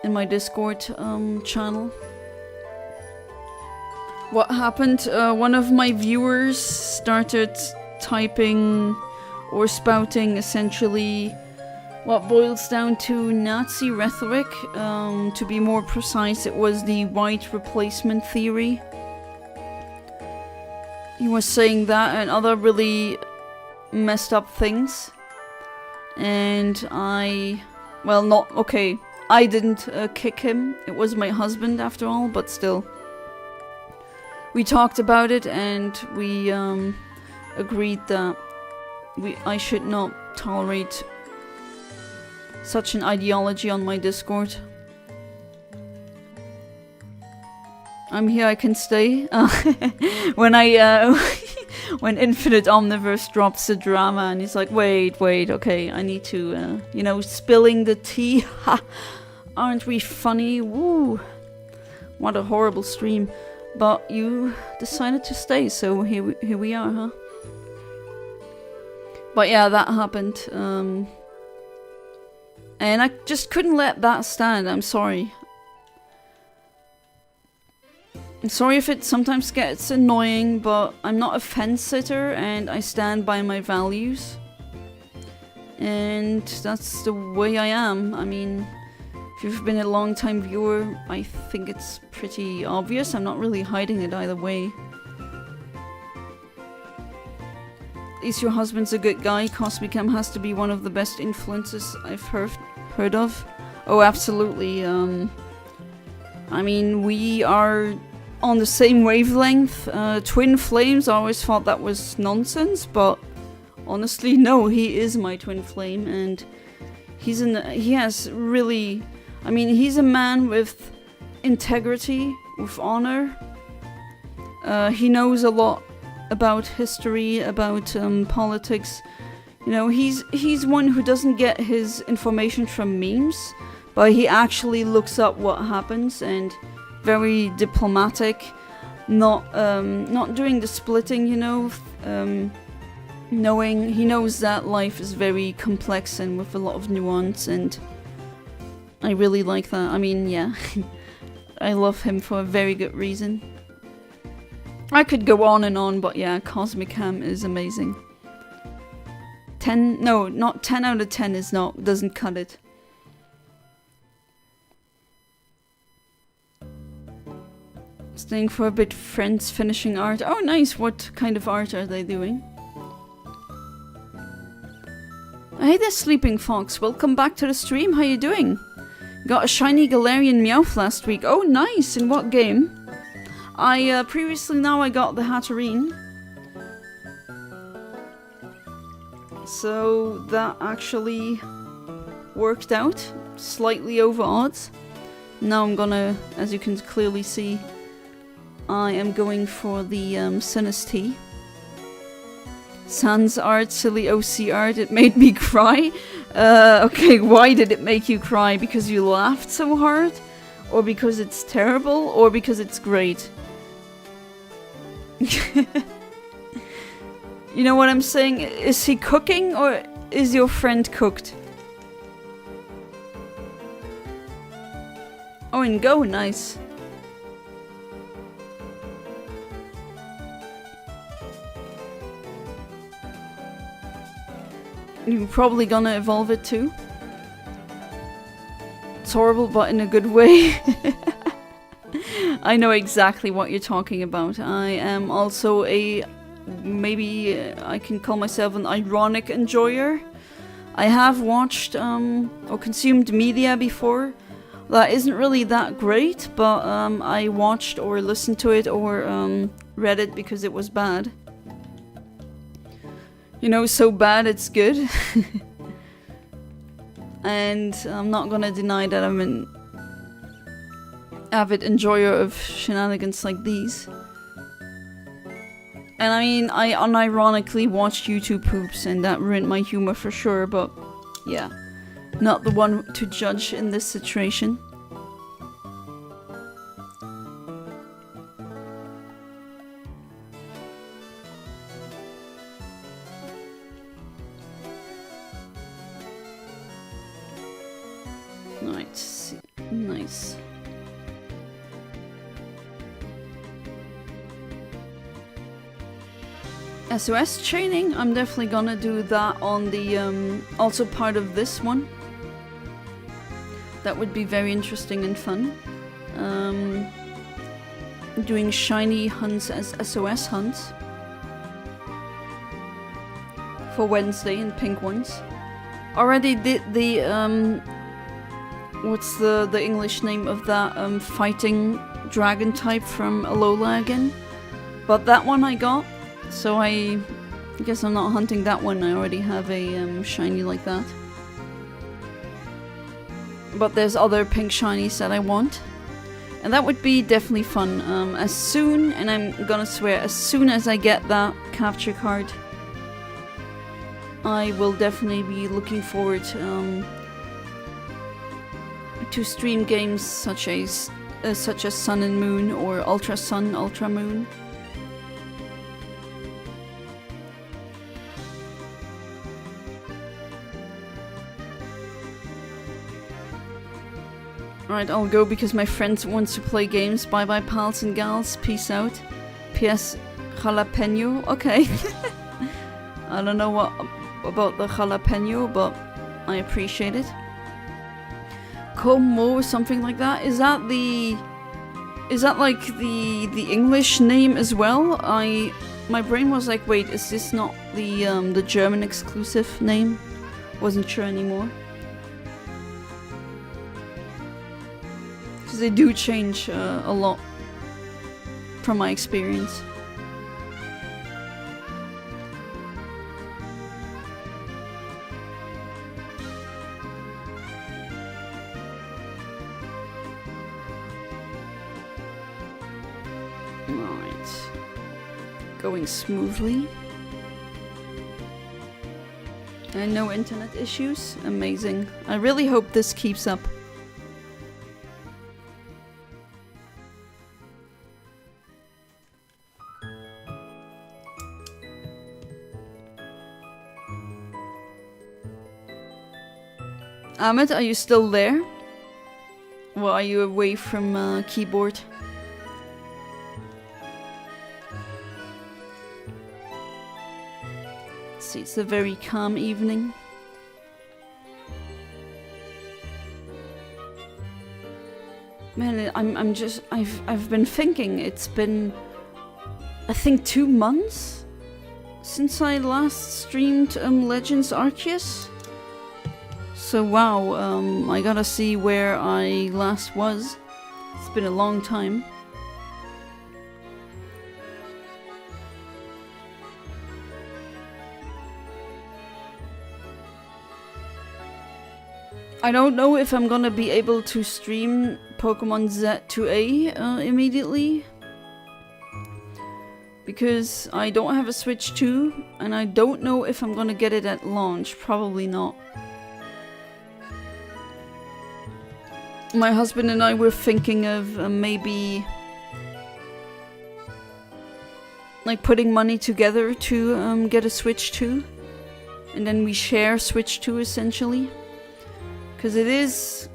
in my Discord channel. What happened? One of my viewers started typing or spouting essentially what boils down to Nazi rhetoric. To be more precise, it was the white replacement theory. He was saying that and other really messed up things. And I didn't kick him. It was my husband after all, but still. We talked about it and we agreed that I should not tolerate such an ideology on my Discord. I'm here, I can stay. When when Infinite Omniverse drops the drama and he's like, wait, okay, I need to, spilling the tea. Ha! Aren't we funny? Woo! What a horrible stream. But you decided to stay, so here we are, huh? But yeah, that happened. And I just couldn't let that stand, I'm sorry. Sorry if it sometimes gets annoying, but I'm not a fence sitter and I stand by my values. And that's the way I am. I mean, if you've been a long time viewer, I think it's pretty obvious. I'm not really hiding it either way. At least your husband's a good guy. Cosmicam has to be one of the best influences I've heard of. Oh, absolutely. I mean, we are on the same wavelength. Twin flames, I always thought that was nonsense, but honestly, no, he is my twin flame, and he has really, I mean, he's a man with integrity, with honor. He knows a lot about history, about politics. You know, he's one who doesn't get his information from memes, but he actually looks up what happens, and very diplomatic, not doing the splitting, you know, he knows that life is very complex and with a lot of nuance, and I really like that. I mean, yeah, I love him for a very good reason. I could go on and on, but yeah, Cosmicam is amazing. 10, no, not 10 out of 10 doesn't cut it. Staying for a bit, friends finishing art. Oh, nice. What kind of art are they doing? Hey there, Sleeping Fox. Welcome back to the stream. How you doing? Got a shiny Galarian Meowth last week. Oh, nice. In what game? I got the Hatenna. So that actually worked out. Slightly over odds. Now I'm gonna, as you can clearly see, I am going for the Sinistee. Sans art, silly OC art, it made me cry. Okay, why did it make you cry? Because you laughed so hard? Or because it's terrible? Or because it's great? You know what I'm saying? Is he cooking or is your friend cooked? Oh, and go, nice. You're probably gonna evolve it too. It's horrible, but in a good way. I know exactly what you're talking about. I am also maybe I can call myself an ironic enjoyer. I have watched or consumed media before that isn't really that great, but I watched or listened to it or read it because it was bad. You know, so bad it's good. And I'm not gonna deny that I'm an avid enjoyer of shenanigans like these. And I mean, I unironically watched YouTube poops and that ruined my humor for sure, but yeah, not the one to judge in this situation. Nice. SOS training, I'm definitely gonna do that on the also part of this one. That would be very interesting and fun. Doing shiny hunts as SOS hunts for Wednesday and pink ones. Already did the what's the English name of that fighting dragon type from Alola again? But that one I got, so I guess I'm not hunting that one. I already have a shiny like that. But there's other pink shinies that I want, and that would be definitely fun. As soon, and I'm gonna swear, as soon as I get that capture card, I will definitely be looking forward to stream games such as Sun and Moon or Ultra Sun, Ultra Moon. Right, I'll go because my friend wants to play games. Bye bye, pals and gals. Peace out. P.S. Jalapeno. Okay. I don't know what about the jalapeno, but I appreciate it. Como or something like that. Is that like the English name as well? My brain was like, wait, is this not the German exclusive name? Wasn't sure anymore. Because they do change a lot from my experience. Alright. Going smoothly. And no internet issues. Amazing. I really hope this keeps up. Ahmed, are you still there? Or are you away from keyboard? Let's see, it's a very calm evening. Man, I've been thinking, it's been, I think 2 months since I last streamed Legends Arceus. So wow, I gotta see where I last was. It's been a long time. I don't know if I'm gonna be able to stream Pokemon Z2A immediately. Because I don't have a Switch 2, and I don't know if I'm gonna get it at launch. Probably not. My husband and I were thinking of maybe like putting money together to get a Switch 2, and then we share Switch 2 essentially, because it is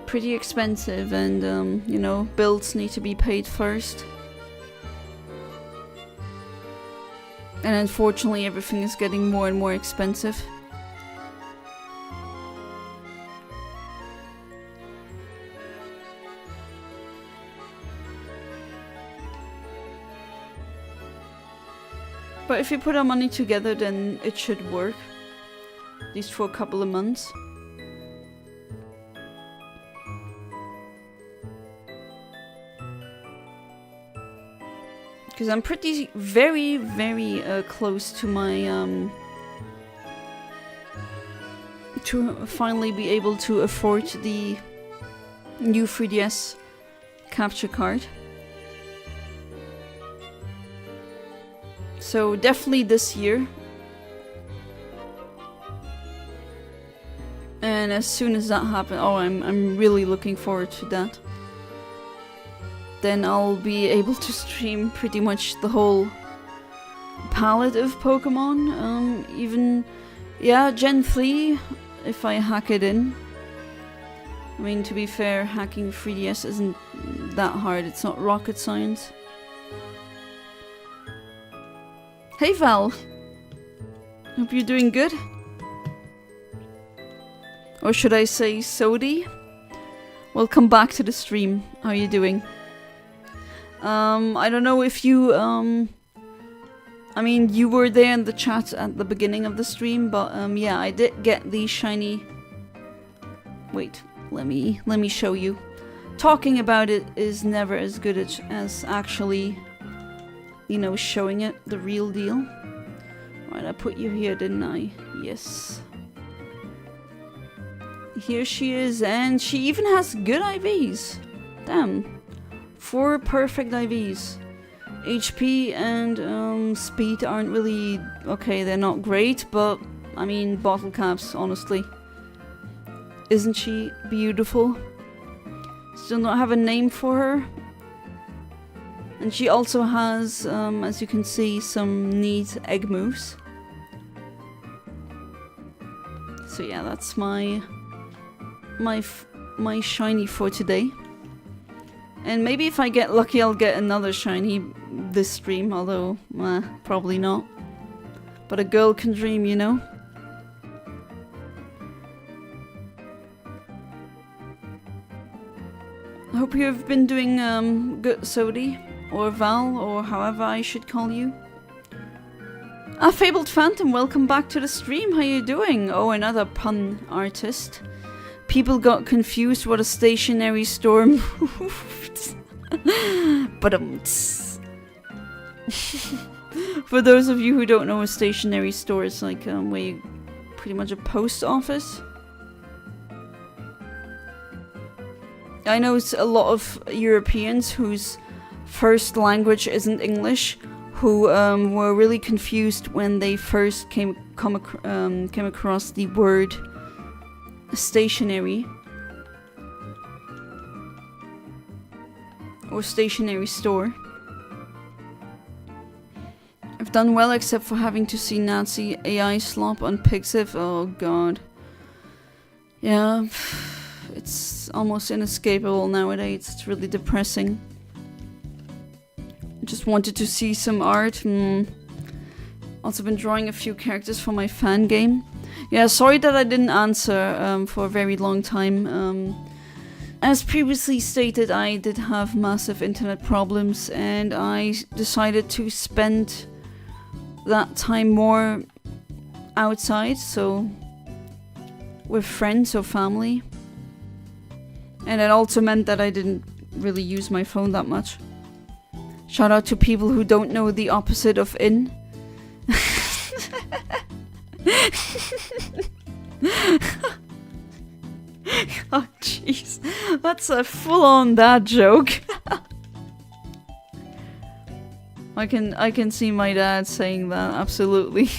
pretty expensive, and you know, bills need to be paid first, and unfortunately everything is getting more and more expensive. But if you put our money together, then it should work. At least for a couple of months. Because I'm pretty, very close to my, to finally be able to afford the new 3DS capture card. So definitely this year. And as soon as that happens, oh, I'm really looking forward to that. Then I'll be able to stream pretty much the whole palette of Pokemon. Even, yeah, Gen 3, if I hack it in. I mean, to be fair, hacking 3DS isn't that hard. It's not rocket science. Hey Val! Hope you're doing good. Or should I say Sodi? Welcome back to the stream. How are you doing? I don't know if you, I mean, you were there in the chat at the beginning of the stream, but yeah, I did get the shiny... Wait, let me show you. Talking about it is never as good as actually, you know, showing it, the real deal. Right, I put you here, didn't I? Yes. Here she is, and she even has good IVs. Damn. 4 perfect IVs. HP and speed aren't really... Okay, they're not great, but... I mean, bottle caps, honestly. Isn't she beautiful? Still not have a name for her. And she also has, as you can see, some neat egg moves. So yeah, that's my my shiny for today. And maybe if I get lucky, I'll get another shiny this stream, although, probably not. But a girl can dream, you know? I hope you have been doing good, Sodi, or Val, or however I should call you. Fabled Phantom, welcome back to the stream. How you doing? Oh, another pun artist. People got confused what a stationary store moved. But for those of you who don't know, a stationary store is like where you pretty much a post office. I know it's a lot of Europeans whose first language isn't English, who were really confused when they first came across the word stationary or stationary store. I've done well except for having to see Nazi AI slop on Pixiv. Oh god. Yeah, it's almost inescapable nowadays. It's really depressing. Just wanted to see some art. Also been drawing a few characters for my fan game. Yeah, sorry that I didn't answer for a very long time. As previously stated, I did have massive internet problems and I decided to spend that time more outside, so with friends or family. And it also meant that I didn't really use my phone that much. Shout out to people who don't know the opposite of in. Oh jeez, that's a full-on dad joke. I can see my dad saying that, absolutely.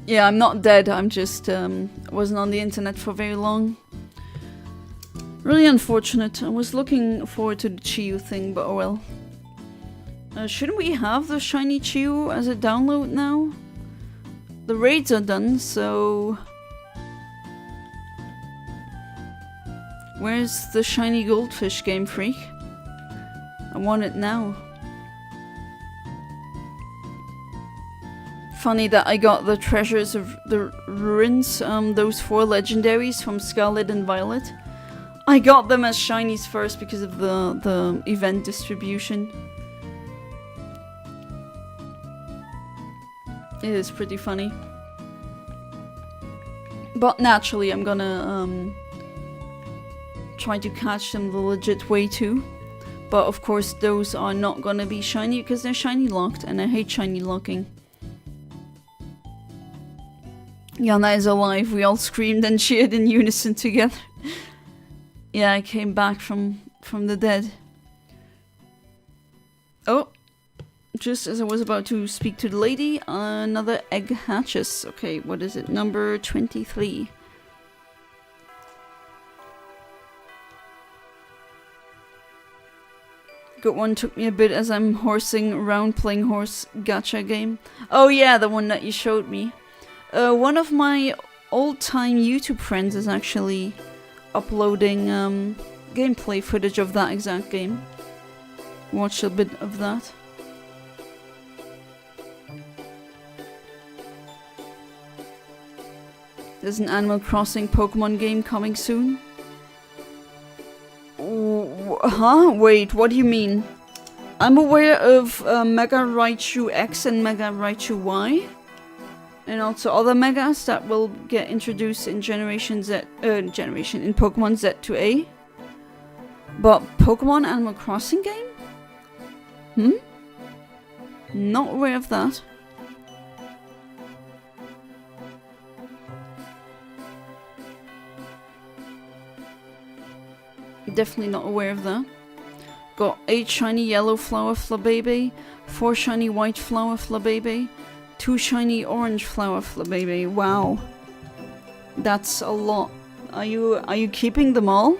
Yeah, I'm not dead, I'm just wasn't on the internet for very long. Really unfortunate. I was looking forward to the Chiyu thing, but oh well. Shouldn't we have the shiny Chiyu as a download now? The raids are done, so... Where's the shiny goldfish, Game Freak? I want it now. Funny that I got the treasures of the ruins, those 4 legendaries from Scarlet and Violet. I got them as shinies first because of the event distribution. It is pretty funny. But naturally I'm gonna try to catch them the legit way too. But of course those are not gonna be shiny because they're shiny locked and I hate shiny locking. Yana is alive, we all screamed and cheered in unison together. Yeah, I came back from the dead. Oh, just as I was about to speak to the lady, another egg hatches. Okay, what is it? Number 23. Good one, took me a bit as I'm horsing around playing horse gacha game. Oh yeah, the one that you showed me. One of my old-time YouTube friends is actually uploading gameplay footage of that exact game. Watch a bit of that. There's an Animal Crossing Pokemon game coming soon. Huh? Wait, what do you mean? I'm aware of Mega Raichu X and Mega Raichu Y. And also other Megas that will get introduced in Generation Z, in Pokemon Z to A. But Pokemon Animal Crossing game? Not aware of that. Definitely not aware of that. Got 8 shiny yellow flower Flabébé, 4 shiny white flower Flabébé, 2 shiny orange flower Flabébé. Wow. That's a lot. Are you keeping them all?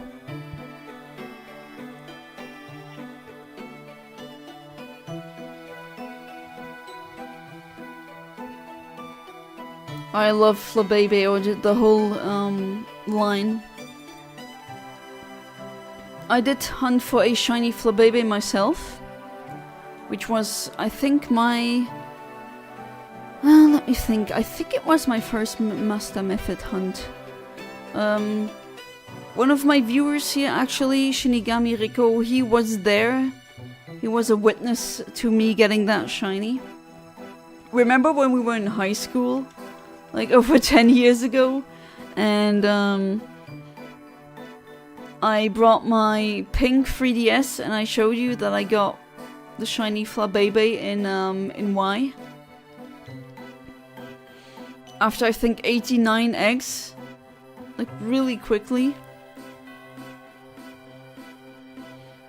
I love Flabébé, or the whole line. I did hunt for a shiny Flabébé myself, which was, I think, my... let me think. I think it was my first Masuda Method hunt. One of my viewers here, actually, Shinigami Riko, he was there. He was a witness to me getting that shiny. Remember when we were in high school? Like over 10 years ago? And I brought my pink 3DS and I showed you that I got the shiny Flabébé in Y. After I think 89 eggs. Like really quickly.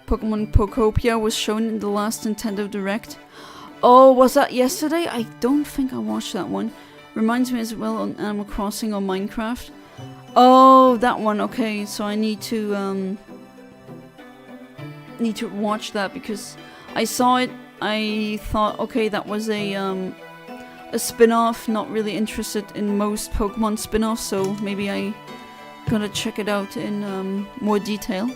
Pokemon Pokopia was shown in the last Nintendo Direct. Oh, was that yesterday? I don't think I watched that one. Reminds me as well on Animal Crossing or Minecraft. Oh, that one. Okay, so I need to watch that because I saw it. I thought, okay, that was a spin-off. Not really interested in most Pokemon spin-offs, so maybe I gotta check it out in more detail.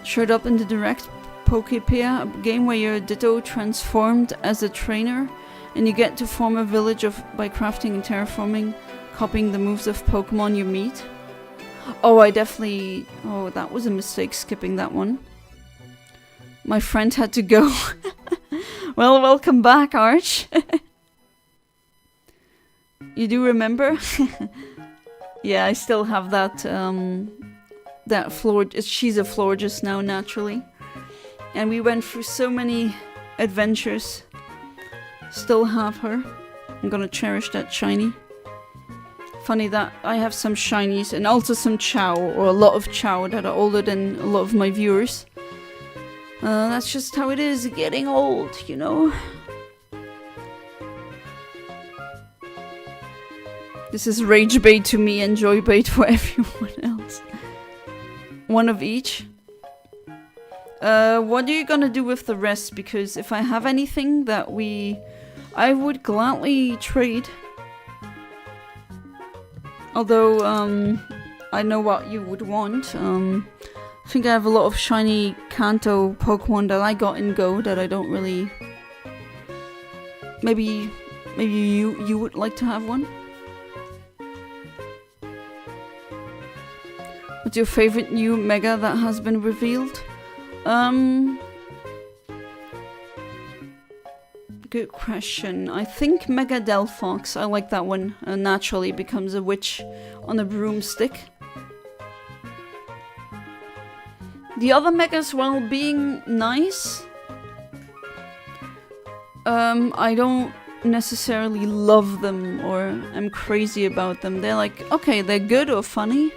Showed up in the Direct Pokepia, a game where you're Ditto transformed as a trainer, and you get to form a village by crafting and terraforming, copying the moves of Pokemon you meet. Oh, oh, that was a mistake skipping that one. My friend had to go. Well, welcome back, Arch. You do remember? Yeah, I still have that, that floor. She's a florist now, naturally. And we went through so many adventures. Still have her. I'm gonna cherish that shiny. Funny that I have some shinies and also some Chow, or a lot of Chow that are older than a lot of my viewers. That's just how it is, getting old, you know? This is rage bait to me and joy bait for everyone else. One of each. What are you gonna do with the rest? Because if I have anything that I would gladly trade. Although, I know what you would want. I think I have a lot of shiny Kanto Pokemon that I got in Go that I don't really... Maybe you would like to have one? What's your favorite new Mega that has been revealed? Good question. I think Mega Delphox. I like that one. Naturally becomes a witch on a broomstick. The other Megas, while being nice, I don't necessarily love them or am crazy about them. They're like, okay, they're good or funny.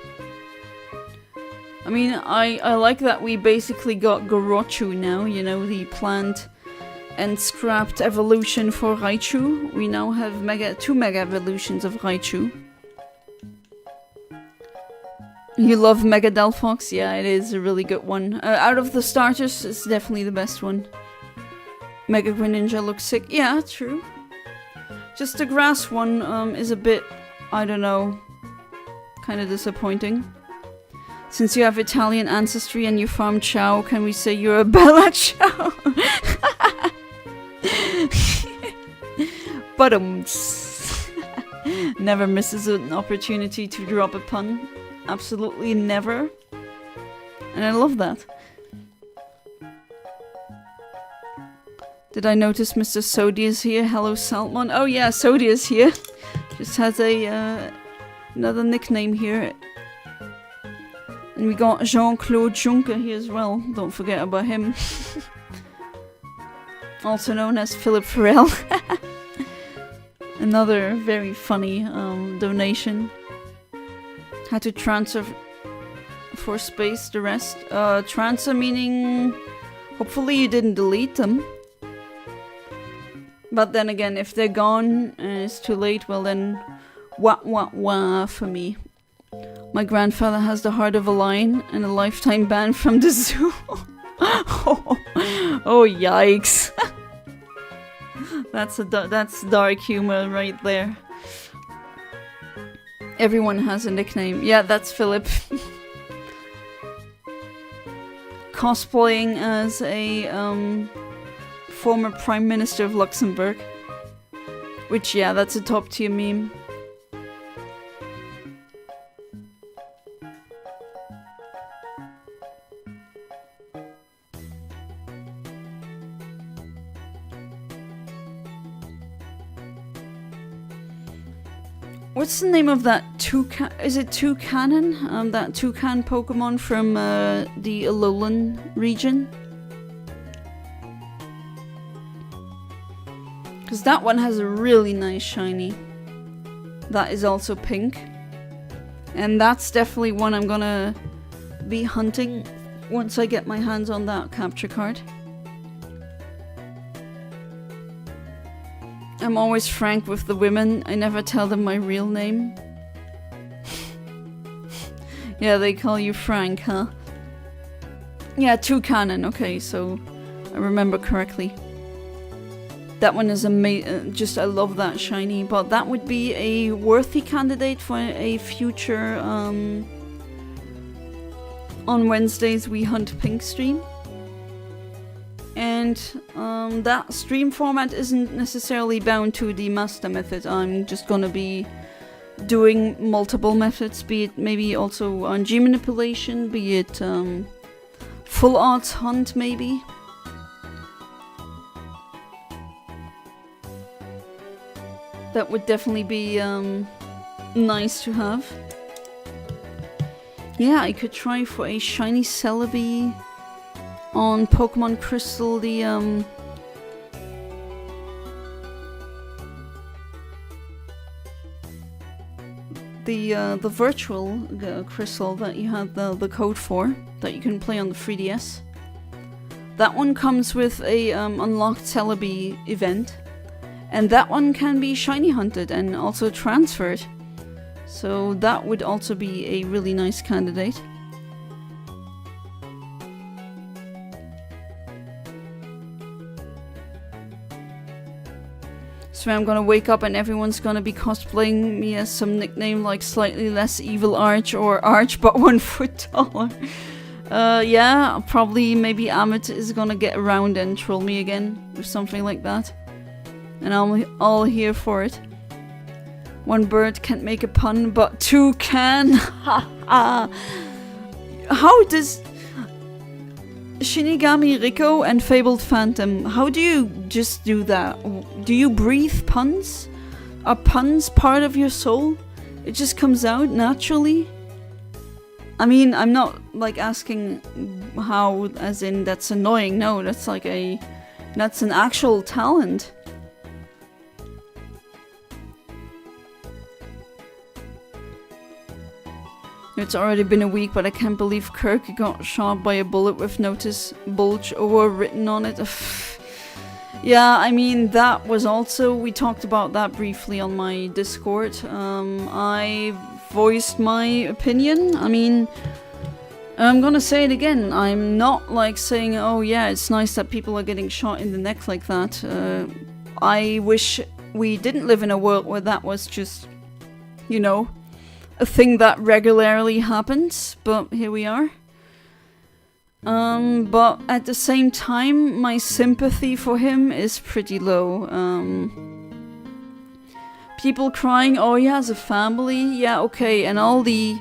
I mean, I like that we basically got Gorochu now, you know, the planned and scrapped evolution for Raichu. We now have two Mega evolutions of Raichu. You love Mega Delphox? Yeah, it is a really good one. Out of the starters, it's definitely the best one. Mega Greninja looks sick. Yeah, true. Just the grass one is a bit, I don't know, kind of disappointing. Since you have Italian ancestry and you farm Chow, can we say you're a Bella Chow? But never misses an opportunity to drop a pun. Absolutely never. And I love that. Did I notice Mr. Sodi is here? Hello, Salmon. Oh yeah, Sodi is here. Just has a another nickname here. And we got Jean-Claude Juncker here as well. Don't forget about him. Also known as Philip Farrell. Another very funny donation. Had to transfer for space the rest. Transfer meaning hopefully you didn't delete them. But then again, if they're gone and it's too late, well then wah for me. My grandfather has the heart of a lion and a lifetime ban from the zoo. Oh yikes. That's dark humor right there. Everyone has a nickname. Yeah, that's Philip. Cosplaying as a former Prime Minister of Luxembourg. Which, yeah, that's a top tier meme. What's the name of that toucan? Is it toucanon? That toucan Pokemon from the Alolan region? Because that one has a really nice shiny. That is also pink. And that's definitely one I'm gonna be hunting once I get my hands on that capture card. I'm always frank with the women. I never tell them my real name. Yeah, they call you Frank, huh? Yeah, toucanon. Okay, so I remember correctly. That one is amazing. Just, I love that shiny. But that would be a worthy candidate for a future on Wednesdays we hunt pink stream. And that stream format isn't necessarily bound to the Masuda method. I'm just gonna be doing multiple methods, be it maybe also on G manipulation, be it full arts hunt maybe. That would definitely be nice to have. Yeah, I could try for a shiny Celebi on Pokemon Crystal, the virtual crystal that you had the code for, that you can play on the 3DS. That one comes with a unlocked Celebi event, and that one can be shiny hunted and also transferred. So that would also be a really nice candidate. So I'm gonna wake up and everyone's gonna be cosplaying me as some nickname like Slightly Less Evil Arch or Arch but 1 foot taller. Yeah, probably maybe Amit is gonna get around and troll me again with something like that. And I'm all here for it. One bird can't make a pun, but two can. How does Shinigami Riko and Fabled Phantom, how do you just do that? Do you breathe puns? Are puns part of your soul? It just comes out naturally? I mean, I'm not like asking how, as in that's annoying. No, that's like that's an actual talent. It's already been a week, but I can't believe Kirk got shot by a bullet with notice bulge over written on it. Yeah, I mean, that was also, we talked about that briefly on my Discord. I voiced my opinion. I mean, I'm gonna say it again. I'm not like saying, oh yeah, it's nice that people are getting shot in the neck like that. I wish we didn't live in a world where that was just, you know, a thing that regularly happens, but here we are. But at the same time, my sympathy for him is pretty low. People crying, oh he has a family, yeah, okay, and all the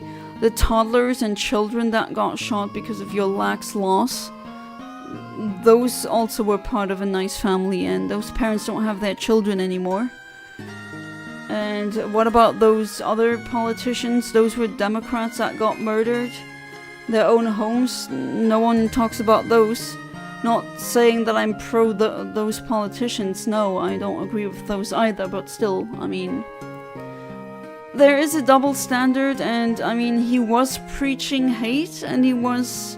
toddlers and children that got shot because of your lax loss, those also were part of a nice family, and those parents don't have their children anymore. And what about those other politicians? Those were Democrats that got murdered. Their own homes. No one talks about those. Not saying that I'm pro those politicians. No, I don't agree with those either. But still, I mean, there is a double standard. And I mean, he was preaching hate, and he was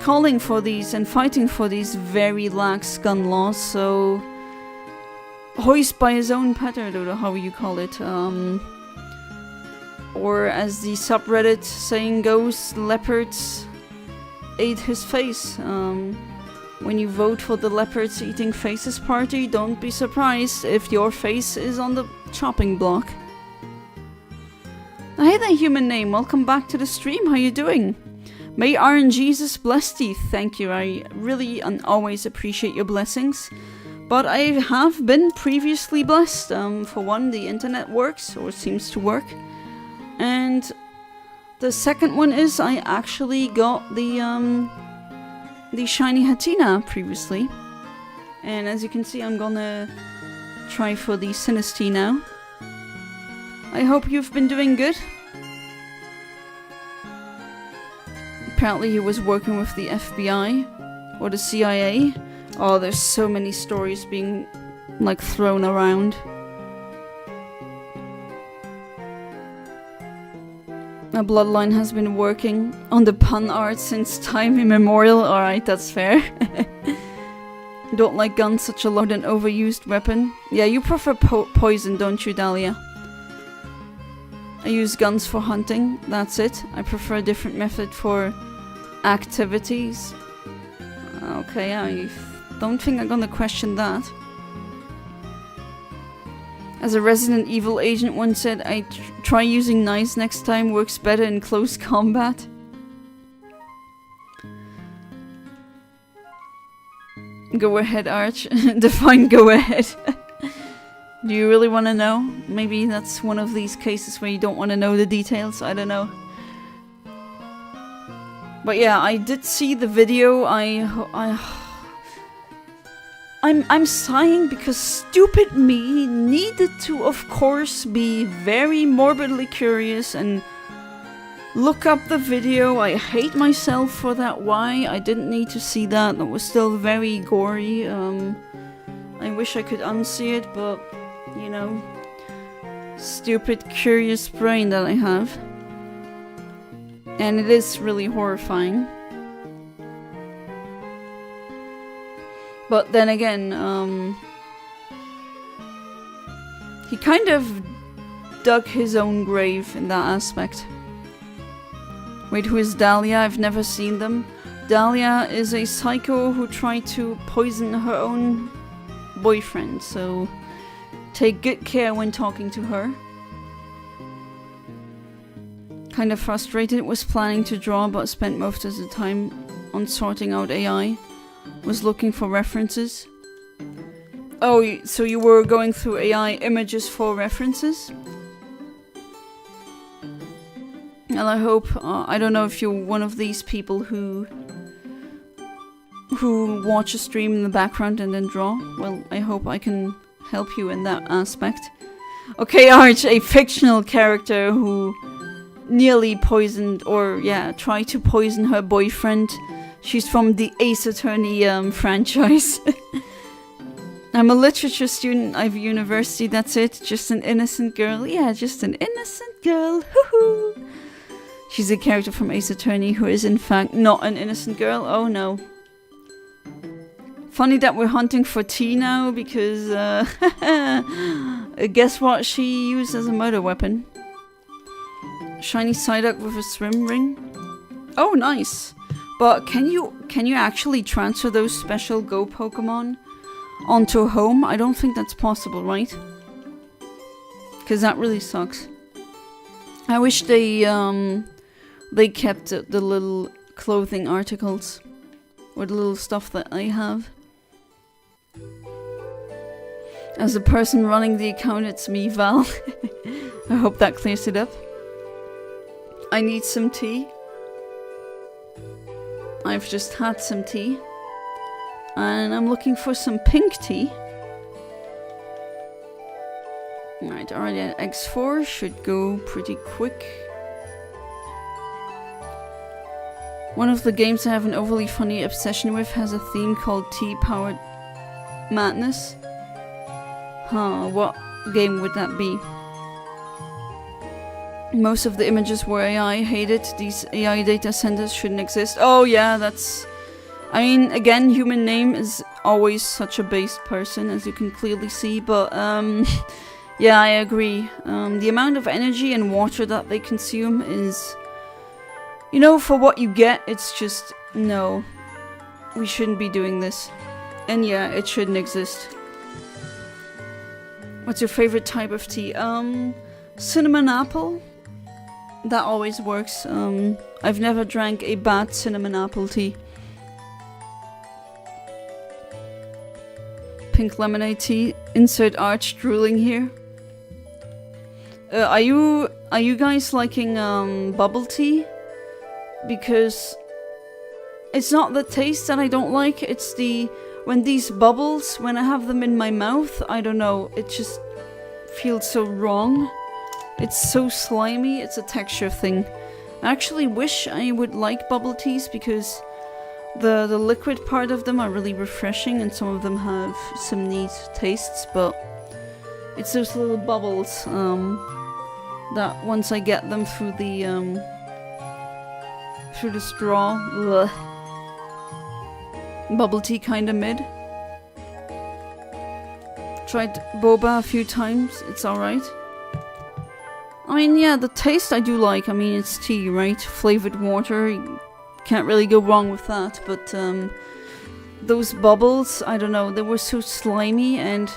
calling for these and fighting for these very lax gun laws. So hoist by his own petard, or how you call it, or as the subreddit saying goes, leopards ate his face. When you vote for the Leopards Eating Faces party, don't be surprised if your face is on the chopping block. Hey there, human name. Welcome back to the stream. How you doing? May RNGesus bless thee. Thank you. I really and always appreciate your blessings. But I have been previously blessed. For one, the internet works, or seems to work. And the second one is I actually got the shiny Hatenna previously. And as you can see, I'm gonna try for the Sinistea now. I hope you've been doing good. Apparently he was working with the FBI or the CIA. Oh, there's so many stories being like thrown around. My bloodline has been working on the pun art since time immemorial. Alright, that's fair. Don't like guns, such a loud and overused weapon. Yeah, you prefer poison, don't you, Dahlia? I use guns for hunting, that's it. I prefer a different method for activities. Okay, I don't think I'm gonna question that. As a Resident Evil agent once said, I try using knives next time, works better in close combat. Go ahead, Arch. Define go ahead. Do you really want to know? Maybe that's one of these cases where you don't want to know the details, I don't know. But yeah, I did see the video. I'm sighing because stupid me needed to, of course, be very morbidly curious and look up the video. I hate myself for that. Why? I didn't need to see that. That was still very gory. I wish I could unsee it, but you know, stupid curious brain that I have. And it is really horrifying. But then again, he kind of dug his own grave in that aspect. Wait, who is Dahlia? I've never seen them. Dahlia is a psycho who tried to poison her own boyfriend, so take good care when talking to her. Kind of frustrated, was planning to draw but spent most of the time on sorting out AI. Was looking for references. Oh, so you were going through AI images for references? And I hope, I don't know if you're one of these people who watch a stream in the background and then draw. Well, I hope I can help you in that aspect. Okay, Arch, a fictional character who nearly poisoned, or yeah, tried to poison her boyfriend. She's from the Ace Attorney franchise. I'm a literature student, Ivy University, that's it. Just an innocent girl. Yeah, just an innocent girl. Hoo-hoo. She's a character from Ace Attorney who is in fact not an innocent girl. Oh no. Funny that we're hunting for T now, because guess what she used as a murder weapon? Shiny Psyduck with a swim ring. Oh, nice. But can you actually transfer those special Go Pokemon onto home? I don't think that's possible, right? Because that really sucks. I wish they kept the little clothing articles or the little stuff that I have. As the person running the account, it's me, Val. I hope that clears it up. I need some tea. I've just had some tea. And I'm looking for some pink tea. Alright, X4 should go pretty quick. One of the games I have an overly funny obsession with has a theme called Tea-Powered Madness. Huh, what game would that be? Most of the images were AI. Hate it. These AI data centers shouldn't exist. Oh yeah, that's... I mean, again, human name is always such a based person, as you can clearly see, but yeah, I agree. The amount of energy and water that they consume is... You know, for what you get, it's just... No. we shouldn't be doing this. And yeah, it shouldn't exist. What's your favorite type of tea? Cinnamon apple. That always works. I've never drank a bad cinnamon apple tea. Pink lemonade tea. Insert arch drooling here. Are you guys liking bubble tea? Because it's not the taste that I don't like, it's when these bubbles, when I have them in my mouth, I don't know, it just feels so wrong. It's so slimy, it's a texture thing. I actually wish I would like bubble teas because the liquid part of them are really refreshing and some of them have some neat tastes, but it's those little bubbles that once I get them through the straw, ugh. Bubble tea kinda mid. Tried boba a few times, it's alright. I mean, yeah, the taste I do like. I mean, it's tea, right? Flavored water, you can't really go wrong with that, but those bubbles, I don't know, they were so slimy, and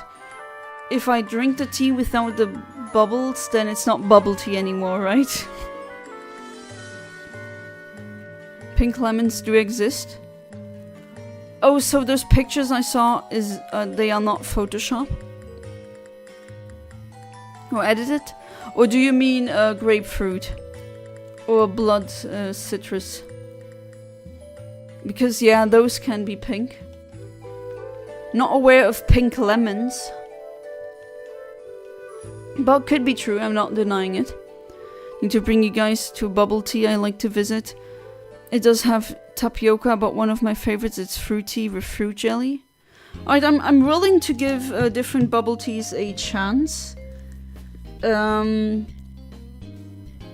if I drink the tea without the bubbles, then it's not bubble tea anymore, right? Pink lemons do exist. Oh, so those pictures I saw, they are not Photoshop? Or edited? Or do you mean grapefruit? Or blood citrus? Because yeah, those can be pink. Not aware of pink lemons. But could be true, I'm not denying it. Need to bring you guys to a bubble tea I like to visit. It does have tapioca, but one of my favorites is fruity with fruit jelly. Alright, I'm willing to give different bubble teas a chance. My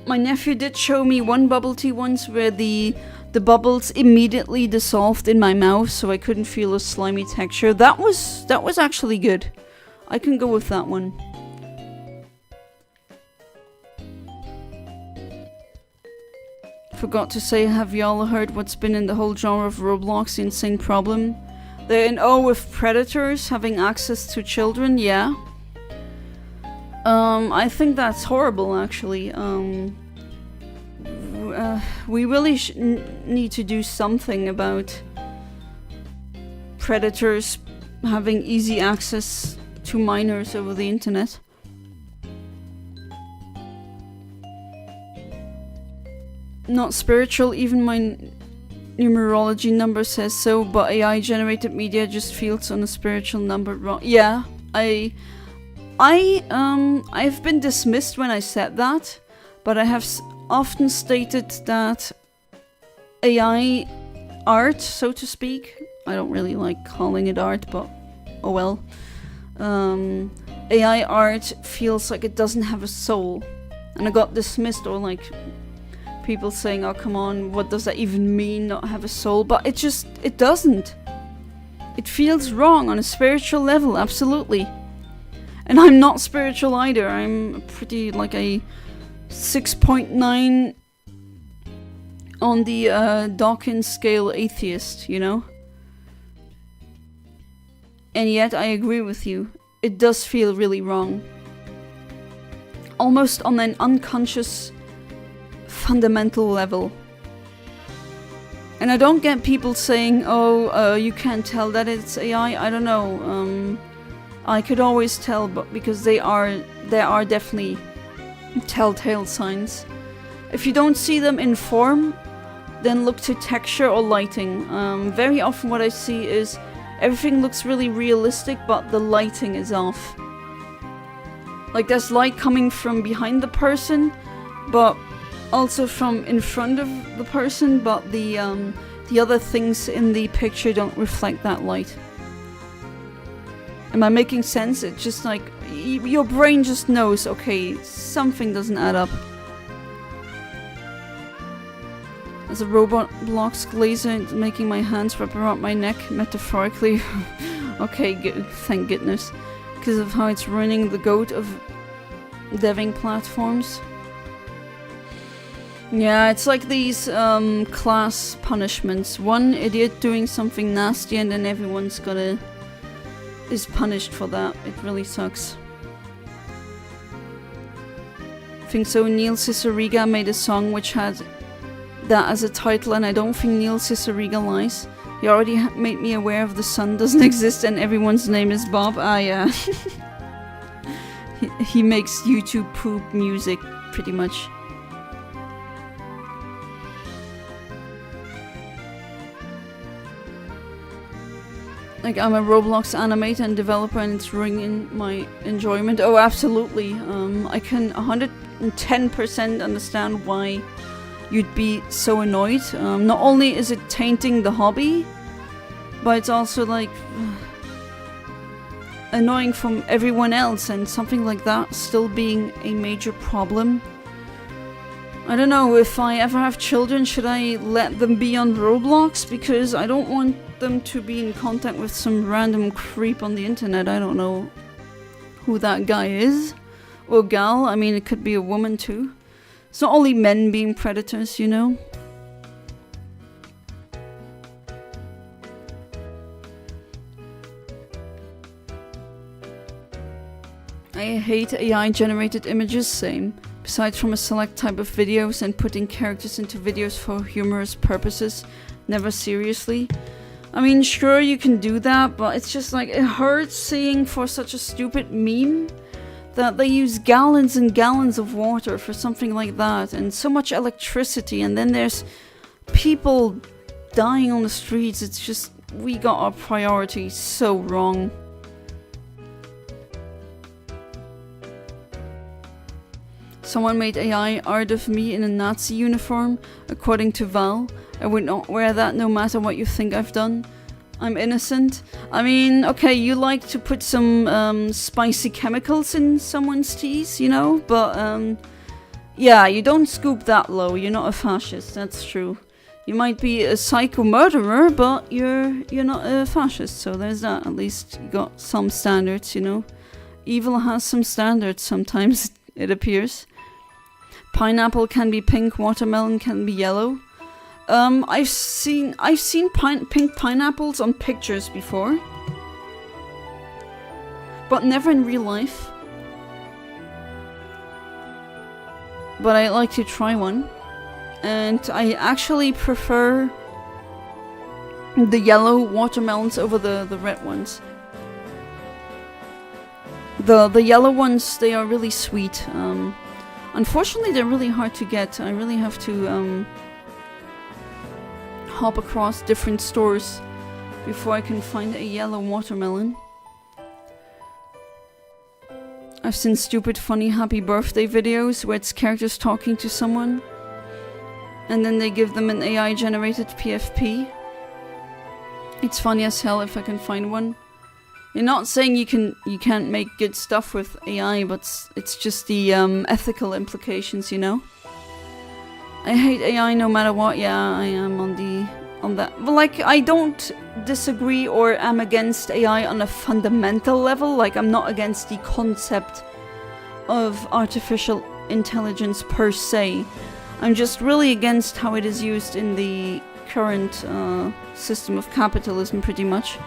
nephew did show me one bubble tea once where the bubbles immediately dissolved in my mouth, so I couldn't feel a slimy texture. That was actually good. I can go with that one. Forgot to say, have y'all heard what's been in the whole genre of Roblox, the insane problem? They're in awe with predators having access to children, yeah. I think that's horrible, actually. We really need to do something about predators having easy access to minors over the internet. Not spiritual, even my numerology number says so, but AI generated media just feels on a spiritual number wrong. Yeah, I've been dismissed when I said that, but I have often stated that AI art, so to speak, I don't really like calling it art, but oh well. AI art feels like it doesn't have a soul, and I got dismissed, or like people saying, oh come on, what does that even mean, not have a soul? But it doesn't. It feels wrong on a spiritual level, absolutely. And I'm not spiritual either. I'm pretty like a 6.9 on the Dawkins scale atheist, you know? And yet I agree with you. It does feel really wrong. Almost on an unconscious fundamental level. And I don't get people saying, oh, you can't tell that it's AI. I don't know. I could always tell, but because there are definitely telltale signs. If you don't see them in form, then look to texture or lighting. Very often what I see is everything looks really realistic, but the lighting is off. Like there's light coming from behind the person, but also from in front of the person, but the other things in the picture don't reflect that light. Am I making sense? It's just like your brain just knows, okay, something doesn't add up. As a robot blocks laser making my hands wrap around my neck, metaphorically. Okay, thank goodness. Because of how it's ruining the goat of deving platforms. Yeah, it's like these class punishments. One idiot doing something nasty and then everyone's is punished for that. It really sucks. I think so. Neil Cicierega made a song which had that as a title, and I don't think Neil Cicierega lies. He already made me aware of the sun doesn't exist and everyone's name is Bob. Ah, yeah. he makes YouTube poop music, pretty much. Like, I'm a Roblox animator and developer and it's ruining my enjoyment. Oh, absolutely. I can 110% understand why you'd be so annoyed. Not only is it tainting the hobby, but it's also like annoying from everyone else, and something like that still being a major problem. I don't know, if I ever have children, should I let them be on Roblox? Because I don't want them to be in contact with some random creep on the internet. I don't know who that guy is. Or gal, I mean, it could be a woman too. It's not only men being predators, you know? I hate AI-generated images, same. Besides from a select type of videos and putting characters into videos for humorous purposes, never seriously. I mean, sure you can do that, but it's just like, it hurts seeing for such a stupid meme that they use gallons and gallons of water for something like that, and so much electricity, and then there's people dying on the streets. It's just, we got our priorities so wrong. Someone made AI art of me in a Nazi uniform. According to Val, I would not wear that no matter what you think I've done. I'm innocent. I mean, okay, you like to put some spicy chemicals in someone's teas, you know? But, yeah, you don't scoop that low. You're not a fascist, that's true. You might be a psycho murderer, but you're not a fascist, so there's that. At least you got some standards, you know? Evil has some standards sometimes, it appears. Pineapple can be pink, watermelon can be yellow. I've seen pink pineapples on pictures before, but never in real life. But I like to try one, and I actually prefer the yellow watermelons over the red ones. The yellow ones, they are really sweet. Unfortunately, they're really hard to get. I really have to hop across different stores before I can find a yellow watermelon. I've seen stupid, funny, happy birthday videos where it's characters talking to someone, and then they give them an AI-generated PFP. It's funny as hell if I can find one. You're not saying you can't make good stuff with AI, but it's just the ethical implications, you know. I hate AI no matter what. Yeah, I am on that. But like, I don't disagree or am against AI on a fundamental level. Like, I'm not against the concept of artificial intelligence per se. I'm just really against how it is used in the current system of capitalism, pretty much.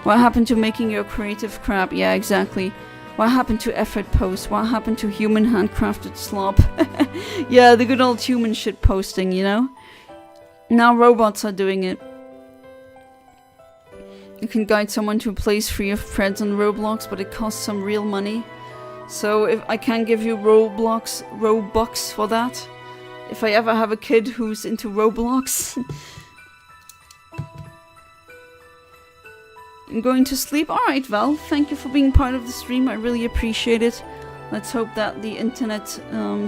What happened to making your creative crap? Yeah, exactly. What happened to effort posts? What happened to human handcrafted slop? Yeah, the good old human shit posting, you know? Now robots are doing it. You can guide someone to a place free of threads on Roblox, but it costs some real money. So if I can give you Robux for that. If I ever have a kid who's into Roblox. I'm going to sleep. Alright, Val, thank you for being part of the stream. I really appreciate it. Let's hope that the internet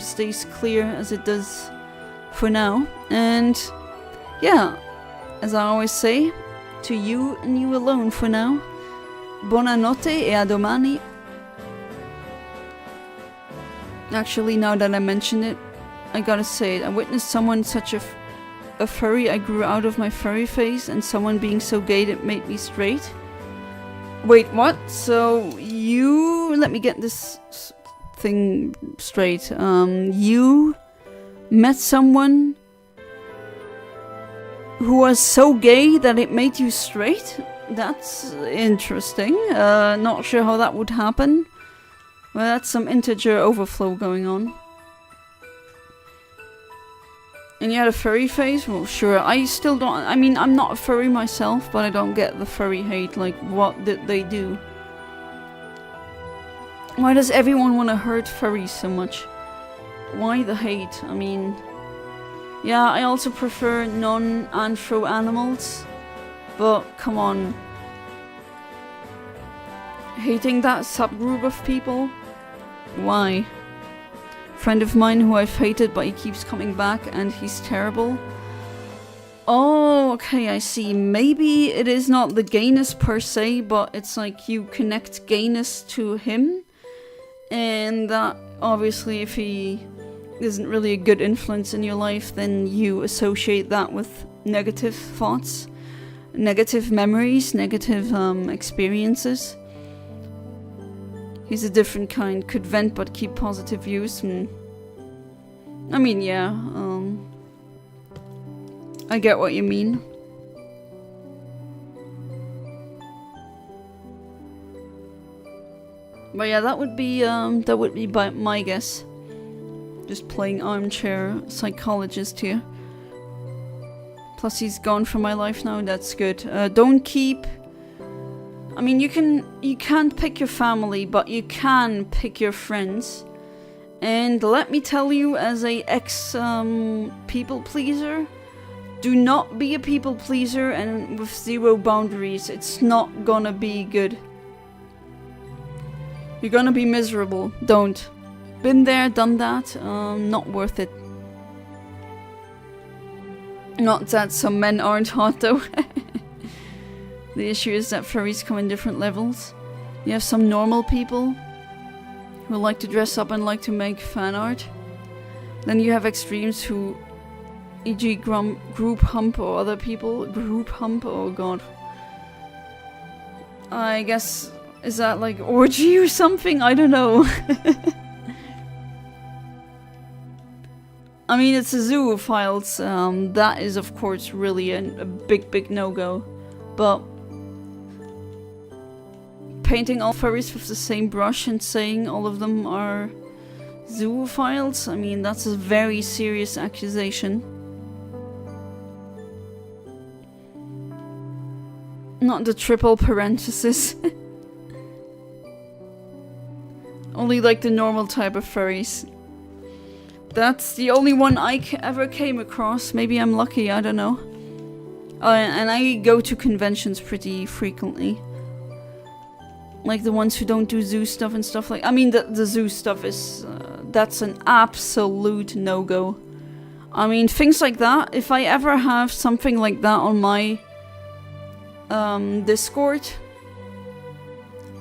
stays clear as it does for now. And yeah, as I always say, to you and you alone for now. Buonanotte e a domani. Actually, now that I mention it, I gotta say it. I witnessed someone such a furry, I grew out of my furry phase, and someone being so gay that made me straight. Wait, what? So you... Let me get this thing straight. You met someone who was so gay that it made you straight? That's interesting. Not sure how that would happen. Well, that's some integer overflow going on. And you had a furry face? Well, sure. I still don't... I mean, I'm not a furry myself, but I don't get the furry hate. Like, what did they do? Why does everyone want to hurt furries so much? Why the hate? I mean... Yeah, I also prefer non-anthro animals. But, come on. Hating that subgroup of people? Why? Friend of mine who I've hated, but he keeps coming back and he's terrible. Oh, okay, I see. Maybe it is not the gayness per se, but it's like you connect gayness to him. And that, obviously, if he isn't really a good influence in your life, then you associate that with negative thoughts, negative memories, negative experiences. He's a different kind, could vent but keep positive views. I mean, yeah, I get what you mean. But yeah, that would be my guess. Just playing armchair psychologist here. Plus he's gone from my life now, that's good. Don't keep... I mean, you can't pick your family, but you can pick your friends. And let me tell you, as a people pleaser, do not be a people pleaser and with zero boundaries. It's not gonna be good. You're gonna be miserable. Don't. Been there, done that. Not worth it. Not that some men aren't hot though. The issue is that furries come in different levels. You have some normal people who like to dress up and like to make fan art. Then you have extremes who, e.g. group hump or other people. Group hump, oh god. I guess, is that like orgy or something? I don't know. I mean, it's a zoophiles. That is of course really a big no-go. But painting all furries with the same brush and saying all of them are zoophiles, I mean, that's a very serious accusation. Not the triple parenthesis. Only like the normal type of furries. That's the only one I ever came across. Maybe I'm lucky, I don't know. And I go to conventions pretty frequently. Like the ones who don't do zoo stuff and stuff like... I mean, the zoo stuff is... that's an absolute no-go. I mean, things like that, if I ever have something like that on my Discord,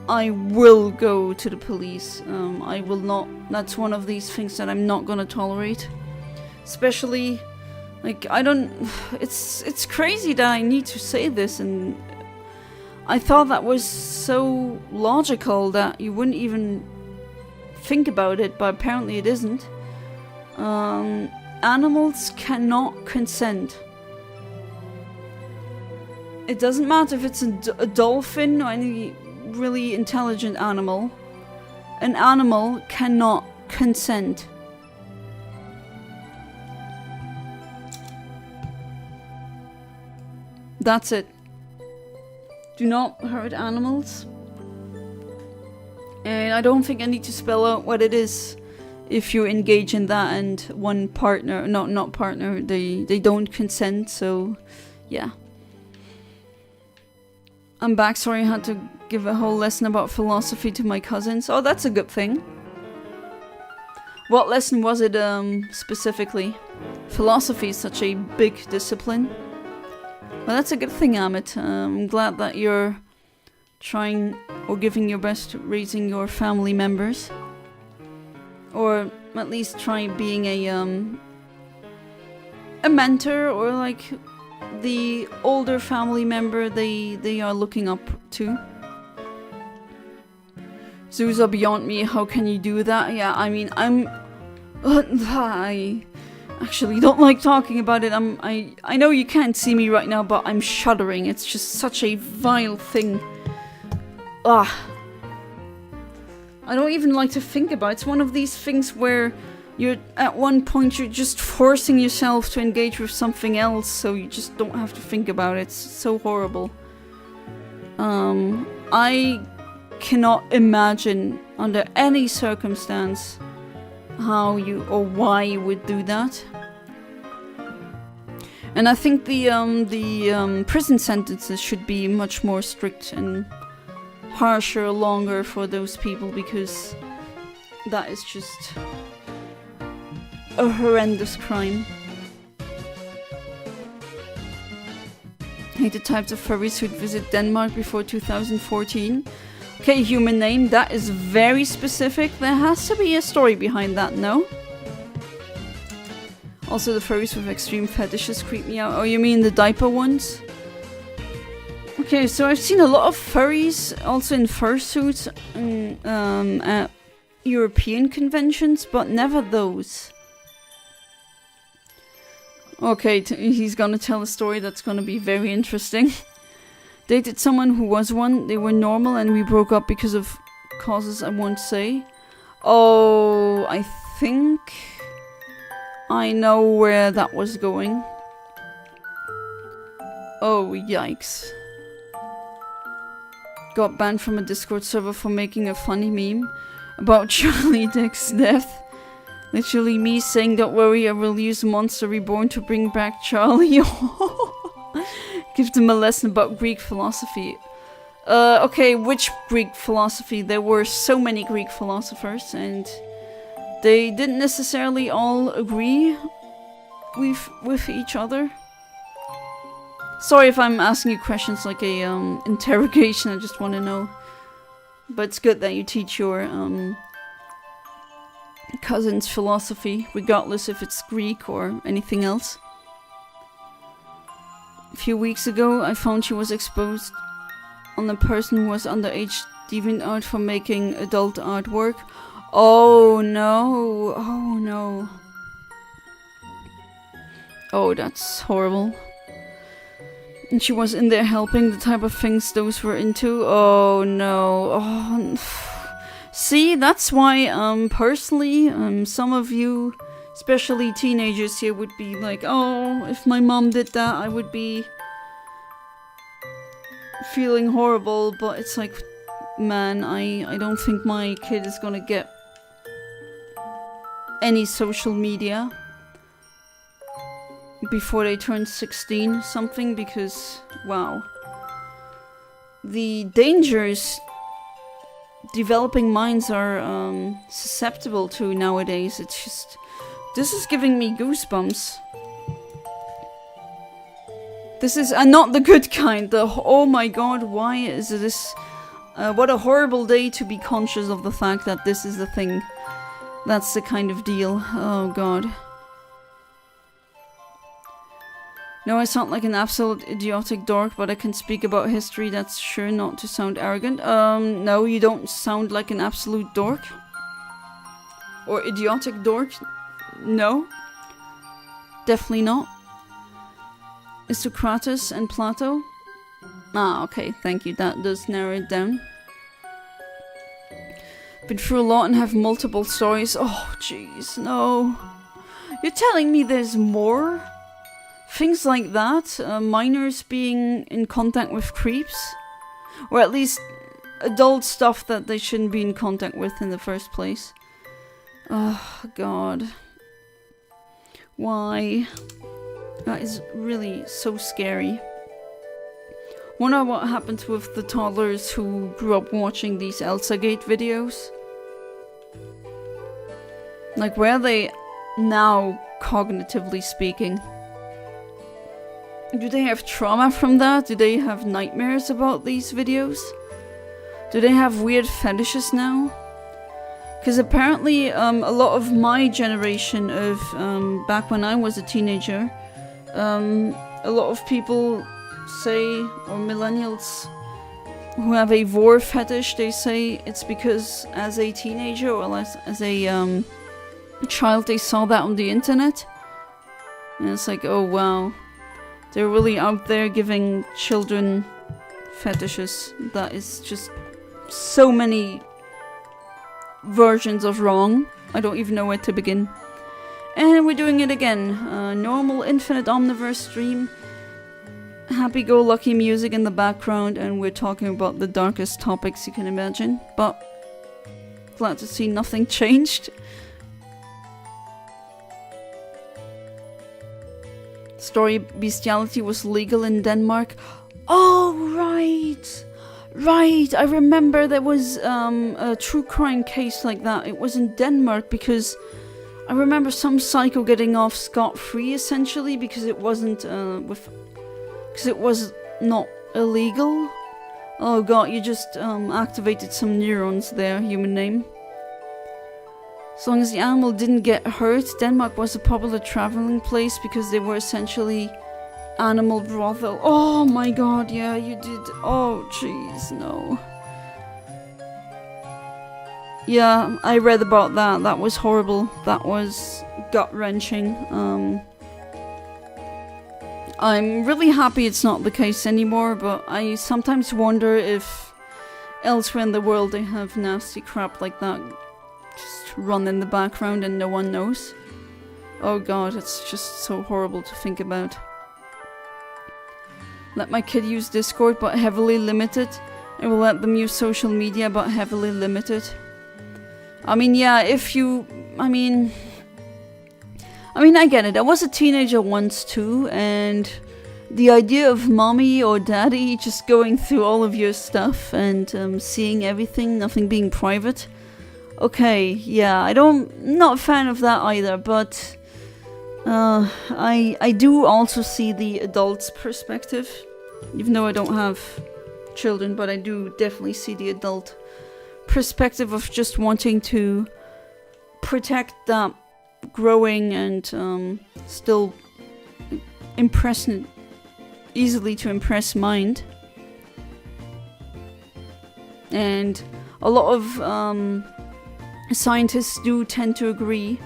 I will go to the police. I will not... That's one of these things that I'm not gonna tolerate. Especially... Like, I don't... It's crazy that I need to say this, and... I thought that was so logical that you wouldn't even think about it, but apparently it isn't. Animals cannot consent. It doesn't matter if it's a dolphin or any really intelligent animal. An animal cannot consent. That's it. Do not hurt animals. And I don't think I need to spell out what it is if you engage in that and one partner, not partner, they don't consent, so yeah. I'm back, sorry I had to give a whole lesson about philosophy to my cousins. Oh, that's a good thing. What lesson was it specifically? Philosophy is such a big discipline. Well, that's a good thing, Amit. I'm glad that you're trying or giving your best to raising your family members. Or at least try being a mentor, or like the older family member they are looking up to. Zoos are beyond me, how can you do that? Yeah, I mean, I actually don't like talking about it. I know you can't see me right now, but I'm shuddering. It's just such a vile thing. Ah. I don't even like to think about it. It's one of these things where you're at one point you're just forcing yourself to engage with something else, so you just don't have to think about it. It's so horrible. I cannot imagine under any circumstance how you or why you would do that. And I think the prison sentences should be much more strict and harsher, longer for those people, because that is just a horrendous crime. Hate the types of furries who'd visit Denmark before 2014. Okay, human name, that is very specific. There has to be a story behind that, no? Also, the furries with extreme fetishes creep me out. Oh, you mean the diaper ones? Okay, so I've seen a lot of furries also in fursuits at European conventions, but never those. Okay, he's gonna tell a story that's gonna be very interesting. Dated someone who was one. They were normal and we broke up because of causes I won't say. Oh, I think I know where that was going. Oh, yikes. Got banned from a Discord server for making a funny meme about Charlie Dick's death. Literally me saying, don't worry, I will use Monster Reborn to bring back Charlie. Give them a lesson about Greek philosophy. Okay, which Greek philosophy? There were so many Greek philosophers, and they didn't necessarily all agree with each other. Sorry if I'm asking you questions like a interrogation, I just want to know. But it's good that you teach your cousin's philosophy, regardless if it's Greek or anything else. A few weeks ago, I found she was exposed on a person who was underage DeviantArt for making adult artwork. Oh no, oh no. Oh, that's horrible. And she was in there helping, the type of things those were into. Oh no. Oh. See, that's why personally some of you, especially teenagers here, would be like, oh, if my mom did that, I would be feeling horrible. But it's like, man, I don't think my kid is gonna get any social media before they turn 16 something, because wow, the dangers developing minds are susceptible to nowadays. It's just, this is giving me goosebumps. This is not the good kind. Oh my god, why is this? What a horrible day to be conscious of the fact that this is the thing. That's the kind of deal. Oh god. No, I sound like an absolute idiotic dork, but I can speak about history. That's sure not to sound arrogant. No, you don't sound like an absolute dork. Or idiotic dork. No. Definitely not. Is Socrates and Plato? Ah, okay, thank you. That does narrow it down. Been through a lot and have multiple stories. Oh, jeez, no. You're telling me there's more? Things like that? Minors being in contact with creeps? Or at least adult stuff that they shouldn't be in contact with in the first place. Oh, God. Why? That is really so scary. Wonder what happened with the toddlers who grew up watching these Elsagate videos. Like, where are they now, cognitively speaking? Do they have trauma from that? Do they have nightmares about these videos? Do they have weird fetishes now? Because apparently a lot of my generation of back when I was a teenager, a lot of people say, or millennials who have a vor fetish, they say it's because as a teenager or as a child they saw that on the internet And it's like, oh wow. They're really out there giving children fetishes. That is just so many versions of wrong. I don't even know where to begin. And we're doing it again. Normal Infinite Omniverse stream. Happy-go-lucky music in the background, and we're talking about the darkest topics you can imagine. But glad to see nothing changed. Story bestiality was legal in Denmark. Oh, right! Right, I remember there was a true crime case like that. It was in Denmark because I remember some psycho getting off scot-free essentially because it wasn't because it was not illegal. Oh god, you just activated some neurons there, human name. As long as the animal didn't get hurt, Denmark was a popular traveling place because they were essentially animal brothel. Oh my god, yeah, you did. Oh jeez, no. Yeah, I read about that. That was horrible. That was gut-wrenching. I'm really happy it's not the case anymore, but I sometimes wonder if elsewhere in the world they have nasty crap like that just run in the background and no one knows. Oh god, it's just so horrible to think about. Let my kid use Discord, but heavily limited. I will let them use social media, but heavily limited. I mean, yeah, if you... I mean, I get it. I was a teenager once too, and the idea of mommy or daddy just going through all of your stuff and seeing everything, nothing being private. Okay, yeah, not a fan of that either, but I do also see the adult's perspective, even though I don't have children, but I do definitely see the adult perspective of just wanting to protect that growing and still easily to impress mind. And a lot of scientists do tend to agree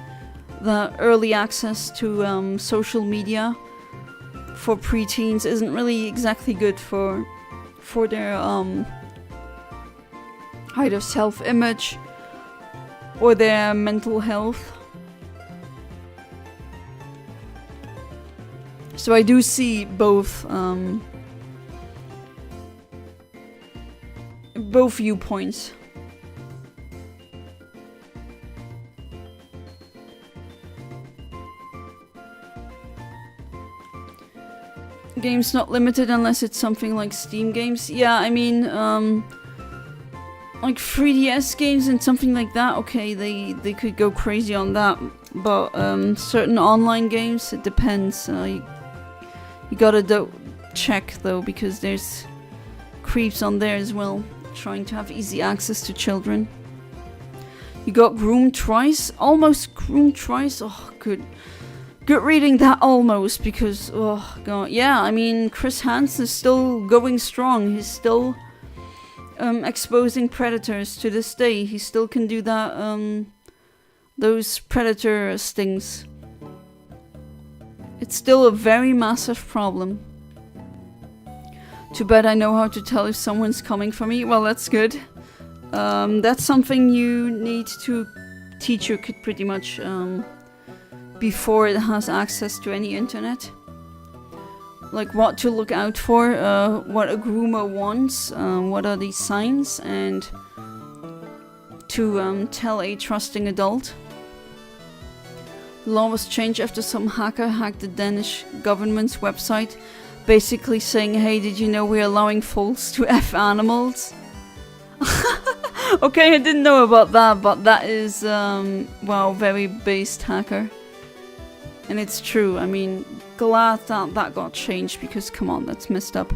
that early access to social media for preteens isn't really exactly good for their either self-image or their mental health. So I do see both viewpoints. Games not limited unless it's something like Steam games. Yeah, I mean, like 3DS games and something like that, okay, they could go crazy on that. But certain online games, it depends. You gotta check though, because there's creeps on there as well, trying to have easy access to children. You got groomed twice? Almost groomed twice? Oh, good reading that almost, because, oh god, yeah, I mean, Chris Hansen is still going strong. He's still exposing predators to this day. He still can do that, those predator stings. It's still a very massive problem. Too bad I know how to tell if someone's coming for me. Well, that's good. That's something you need to teach your kid pretty much, before it has access to any internet. Like what to look out for, what a groomer wants, what are these signs, and to tell a trusting adult. The law was changed after some hacker hacked the Danish government's website, basically saying, hey, did you know we're allowing folks to F animals? Okay, I didn't know about that, but that is, well, very based hacker. And it's true. I mean, glad that that got changed, because come on, that's messed up.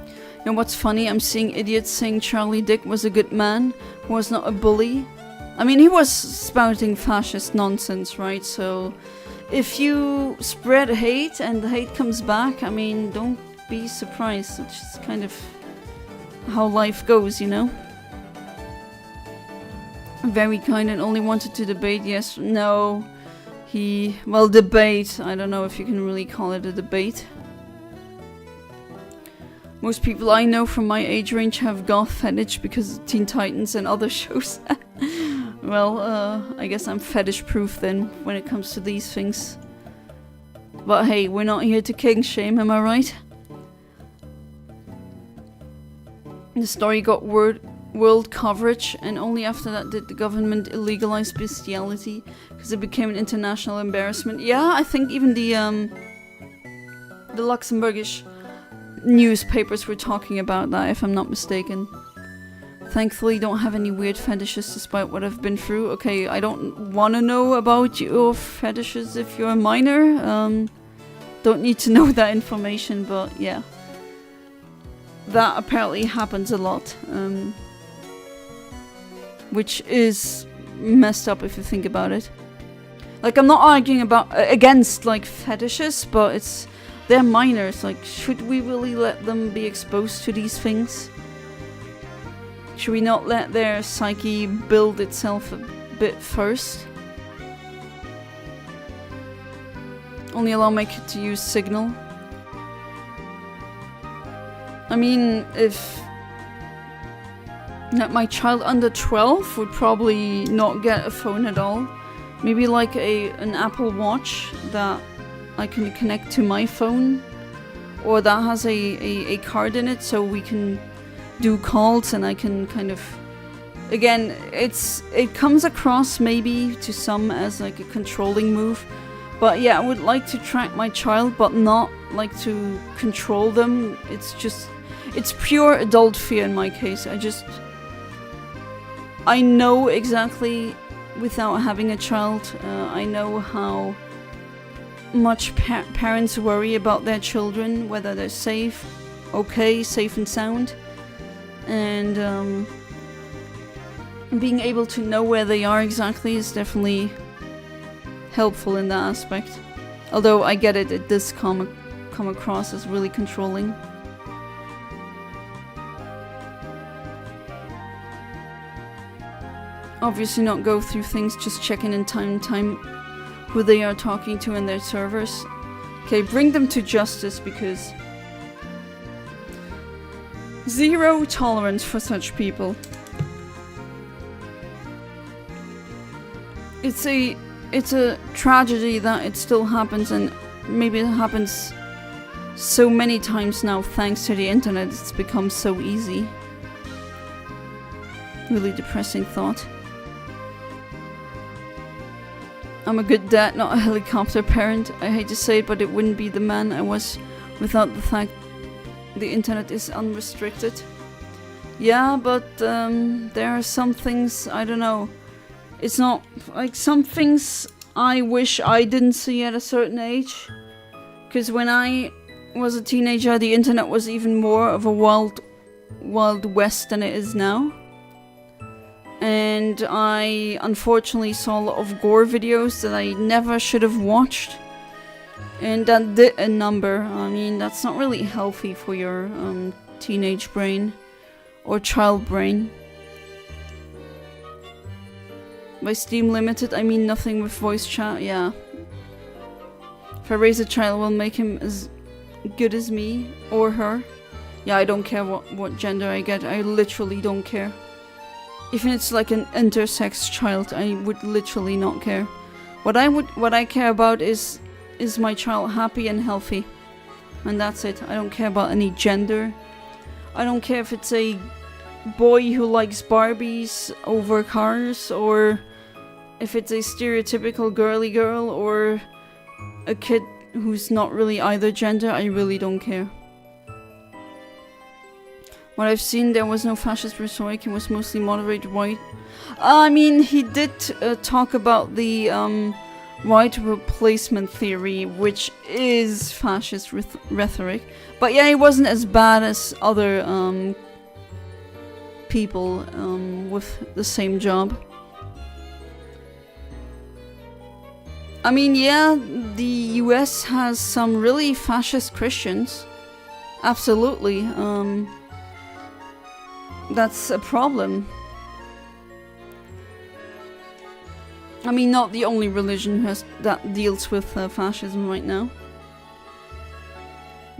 You know what's funny? I'm seeing idiots saying Charlie Dick was a good man, was not a bully. I mean, he was spouting fascist nonsense, right? So if you spread hate and the hate comes back, I mean, don't be surprised. It's just kind of how life goes, you know? Very kind and only wanted to debate, yes, no. well, debate. I don't know if you can really call it a debate. Most people I know from my age range have goth fetish because of Teen Titans and other shows. Well, I guess I'm fetish proof then when it comes to these things. But hey, we're not here to king shame, am I right? The story got world coverage, and only after that did the government illegalize bestiality because it became an international embarrassment. Yeah, I think even the Luxembourgish newspapers were talking about that, if I'm not mistaken. Thankfully, don't have any weird fetishes despite what I've been through. Okay, I don't want to know about your fetishes if you're a minor. Don't need to know that information, but yeah. That apparently happens a lot. Which is messed up if you think about it. Like, I'm not arguing against, like, fetishes, but they're minors. Like, should we really let them be exposed to these things? Should we not let their psyche build itself a bit first? Only allow my kid to use Signal. I mean, if my child under 12 would probably not get a phone at all. Maybe like an Apple Watch that I can connect to my phone, or that has a card in it so we can do calls and I can kind of... Again, it comes across maybe to some as like a controlling move, but yeah, I would like to track my child but not like to control them. It's pure adult fear in my case. I know exactly, without having a child, I know how much parents worry about their children, whether they're safe and sound. And being able to know where they are exactly is definitely helpful in that aspect. Although I get it does come across as really controlling. Obviously not go through things, just checking in time who they are talking to in their servers. Okay, bring them to justice, because zero tolerance for such people. It's a tragedy that it still happens, and maybe it happens so many times now thanks to the internet. It's become so easy. Really depressing thought. I'm a good dad, not a helicopter parent. I hate to say it, but it wouldn't be the man I was without the fact the internet is unrestricted. Yeah, but there are some things, I don't know. It's not like some things I wish I didn't see at a certain age. Because when I was a teenager, the internet was even more of a wild west than it is now. And I unfortunately saw a lot of gore videos that I never should have watched. And that did a number. I mean, that's not really healthy for your teenage brain or child brain. By Steam Limited, I mean nothing with voice chat, yeah. If I raise a child, will make him as good as me or her. Yeah, I don't care what gender I get. I literally don't care. Even if it's like an intersex child, I would literally not care. What I care about is my child happy and healthy. And that's it. I don't care about any gender. I don't care if it's a boy who likes Barbies over cars, or if it's a stereotypical girly girl, or a kid who's not really either gender. I really don't care. What I've seen, there was no fascist rhetoric. He was mostly moderate white. I mean, he did talk about the white replacement theory, which is fascist rhetoric. But yeah, he wasn't as bad as other people with the same job. I mean, yeah, the US has some really fascist Christians. Absolutely. That's a problem. I mean, not the only religion that deals with fascism right now.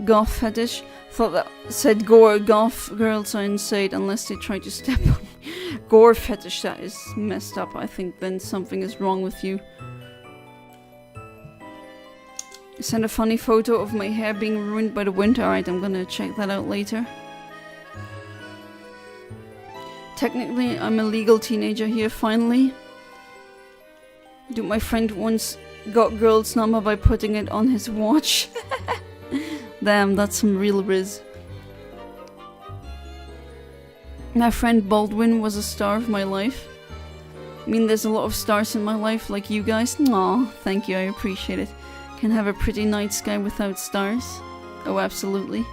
Goth fetish. Thought that said gore. Goth girls are insane unless they try to step on me. Gore fetish, that is messed up. I think then something is wrong with you. Send a funny photo of my hair being ruined by the wind. Alright, I'm gonna check that out later. Technically, I'm a legal teenager here, finally. Dude, my friend once got girl's number by putting it on his watch. Damn, that's some real riz. My friend Baldwin was a star of my life. I mean, there's a lot of stars in my life, like you guys. Aw, thank you, I appreciate it. Can have a pretty night sky without stars. Oh, absolutely.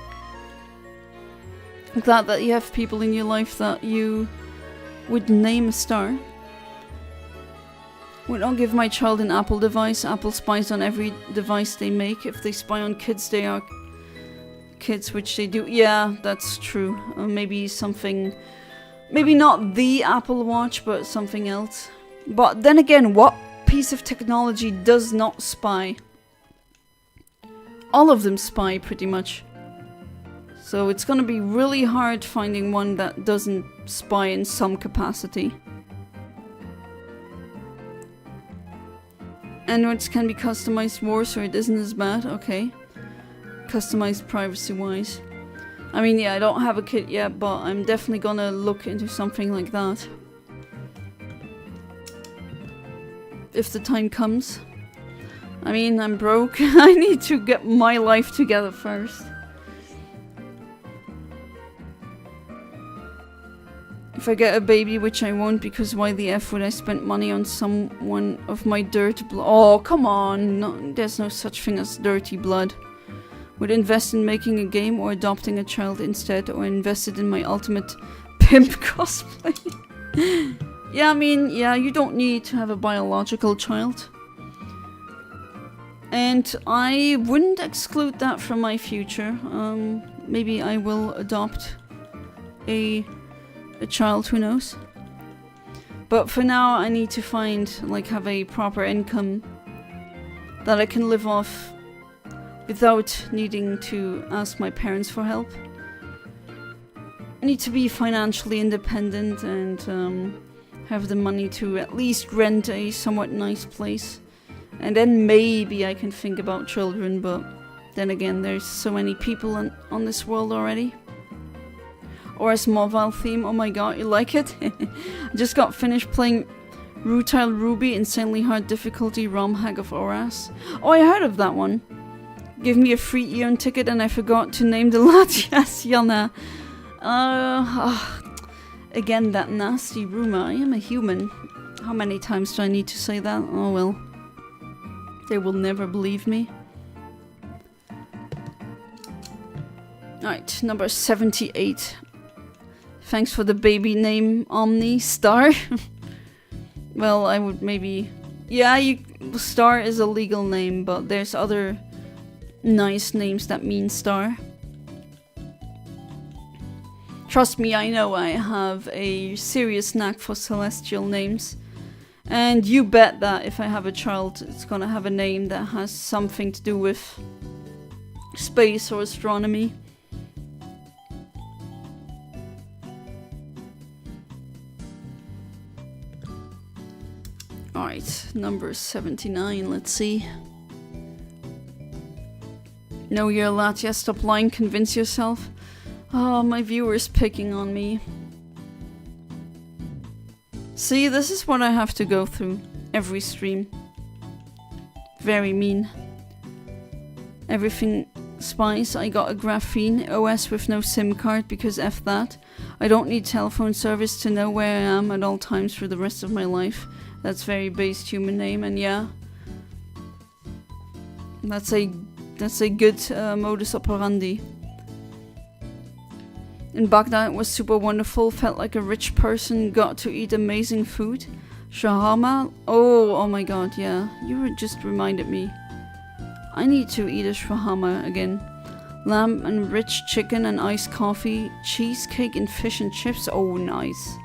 I'm glad that you have people in your life that you would name a star. Would not give my child an Apple device. Apple spies on every device they make. If they spy on kids, they are kids, which they do. Yeah, that's true. Maybe something... Maybe not the Apple Watch, but something else. But then again, what piece of technology does not spy? All of them spy, pretty much. So it's gonna be really hard finding one that doesn't spy in some capacity. Androids can be customized more, so it isn't as bad. Okay. Customized privacy-wise. I mean, yeah, I don't have a kid yet, but I'm definitely gonna look into something like that. If the time comes. I mean, I'm broke. I need to get my life together first. If I get a baby, which I won't, because why the F would I spend money on someone of my dirt blood? Oh, come on. No, there's no such thing as dirty blood. Would invest in making a game or adopting a child instead, or invested in my ultimate pimp cosplay. Yeah, I mean, yeah, you don't need to have a biological child. And I wouldn't exclude that from my future. Maybe I will adopt a child, who knows. But for now, I need to find, like, have a proper income that I can live off without needing to ask my parents for help. I need to be financially independent and have the money to at least rent a somewhat nice place. And then maybe I can think about children, but then again, there's so many people on this world already. Or as mobile theme, oh my god, you like it? I just got finished playing Rutile Ruby, insanely hard difficulty, ROM hack of Oras. Oh, I heard of that one. Give me a free Eon ticket and I forgot to name the Latias Yana. Again, that nasty rumor. I am a human. How many times do I need to say that? Oh well. They will never believe me. Alright, number 78. Thanks for the baby name, Omni Star. Well, I would maybe... Yeah, Star is a legal name, but there's other nice names that mean star. Trust me, I know I have a serious knack for celestial names. And you bet that if I have a child, it's gonna have a name that has something to do with space or astronomy. Alright, number 79, let's see. No, you're a Latia, stop lying, convince yourself. Oh, my viewer's picking on me. See, this is what I have to go through every stream. Very mean. Everything spies. I got a graphene OS with no SIM card because F that. I don't need telephone service to know where I am at all times for the rest of my life. That's very based human name, and yeah. That's a good modus operandi. In Baghdad, it was super wonderful. Felt like a rich person. Got to eat amazing food. Shawarma. Oh my god, yeah. You just reminded me. I need to eat a shawarma again. Lamb and rich chicken and iced coffee. Cheesecake and fish and chips. Oh, nice.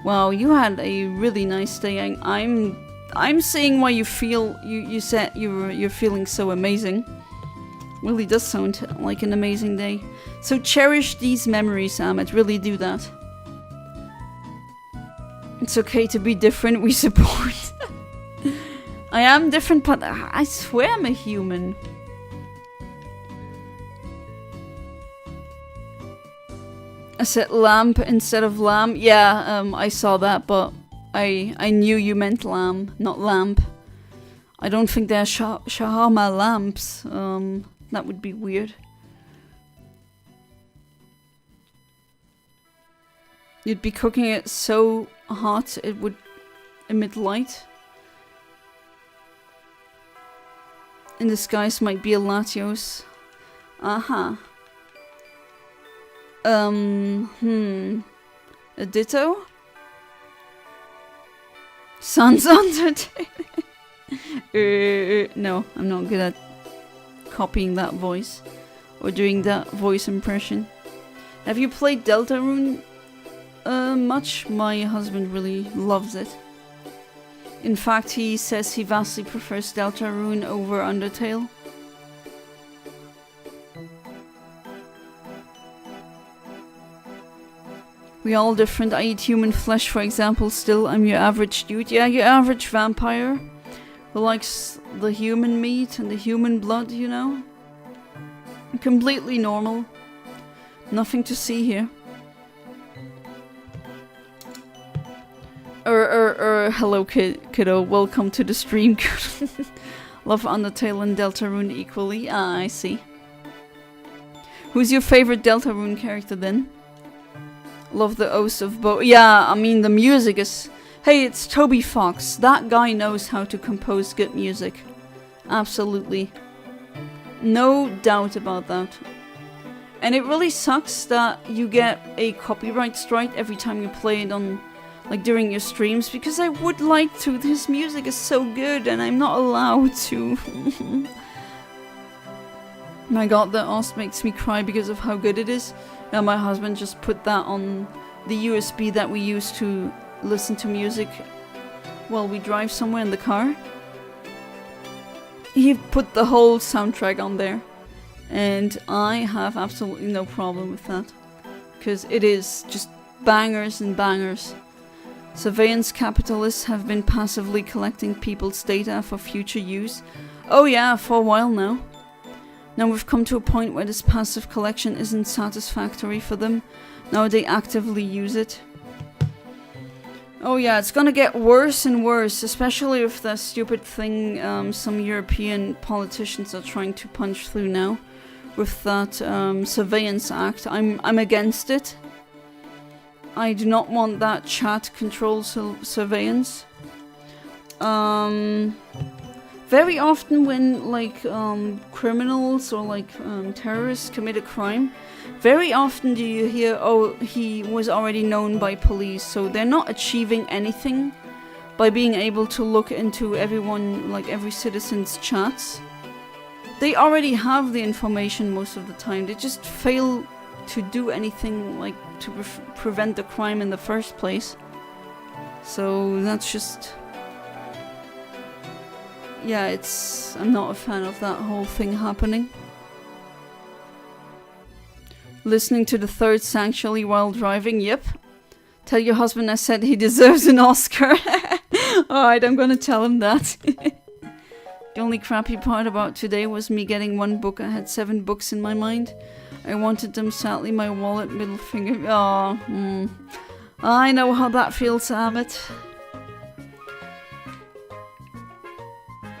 Wow, you had a really nice day. I'm I'm seeing why you feel you said you're feeling so amazing. Really does sound like an amazing day. So cherish these memories, Amit. Really do that. It's okay to be different. We support. I am different, but I swear I'm a human. I said lamp instead of lamb. Yeah, I saw that, but I knew you meant lamb, not lamp. I don't think they're shawarma lamps. That would be weird. You'd be cooking it so hot it would emit light. In disguise might be a Latios. Aha. A ditto? Sounds entertaining. No, I'm not good at copying that voice or doing that voice impression. Have you played Deltarune much? My husband really loves it. In fact, he says he vastly prefers Deltarune over Undertale. We all different. I eat human flesh, for example. Still, I'm your average dude. Yeah, your average vampire who likes the human meat and the human blood, you know? Completely normal. Nothing to see here. Hello kiddo, welcome to the stream. Love Undertale and Deltarune equally. Ah, I see. Who's your favorite Deltarune character then? Love the oaths of Bo. Yeah, I mean the music is... Hey, it's Toby Fox. That guy knows how to compose good music. Absolutely. No doubt about that. And it really sucks that you get a copyright strike every time you play it on... like during your streams, because I would like to. His music is so good and I'm not allowed to. My god, the OST makes me cry because of how good it is. Now my husband just put that on the USB that we use to listen to music while we drive somewhere in the car. He put the whole soundtrack on there. And I have absolutely no problem with that. Because it is just bangers and bangers. Surveillance capitalists have been passively collecting people's data for future use. Oh yeah, for a while now. Now we've come to a point where this passive collection isn't satisfactory for them. Now they actively use it. Oh yeah, it's gonna get worse and worse, especially with that stupid thing some European politicians are trying to punch through now. With that Surveillance Act. I'm against it. I do not want that chat control surveillance. Very often when like criminals or like terrorists commit a crime, very often do you hear, oh, he was already known by police, so they're not achieving anything by being able to look into everyone, like every citizen's chats. They already have the information most of the time, they just fail to do anything like to prevent the crime in the first place. So that's just... yeah, it's... I'm not a fan of that whole thing happening. Listening to the third Sanctuary while driving, yep. Tell your husband I said he deserves an Oscar. Alright, I'm gonna tell him that. The only crappy part about today was me getting one book. I had 7 books in my mind. I wanted them, sadly my wallet, middle finger... Aww, I know how that feels, Amit.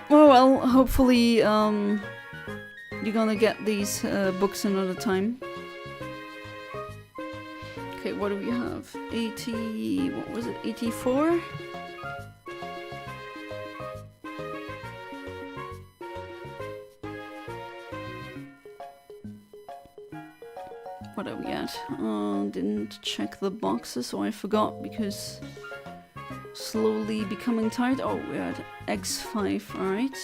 Oh well, hopefully you're gonna get these books another time. Okay, what do we have? 80... what was it? 84? What are we at? Didn't check the boxes, so I forgot because slowly becoming tired. Oh, we're at X5, alright.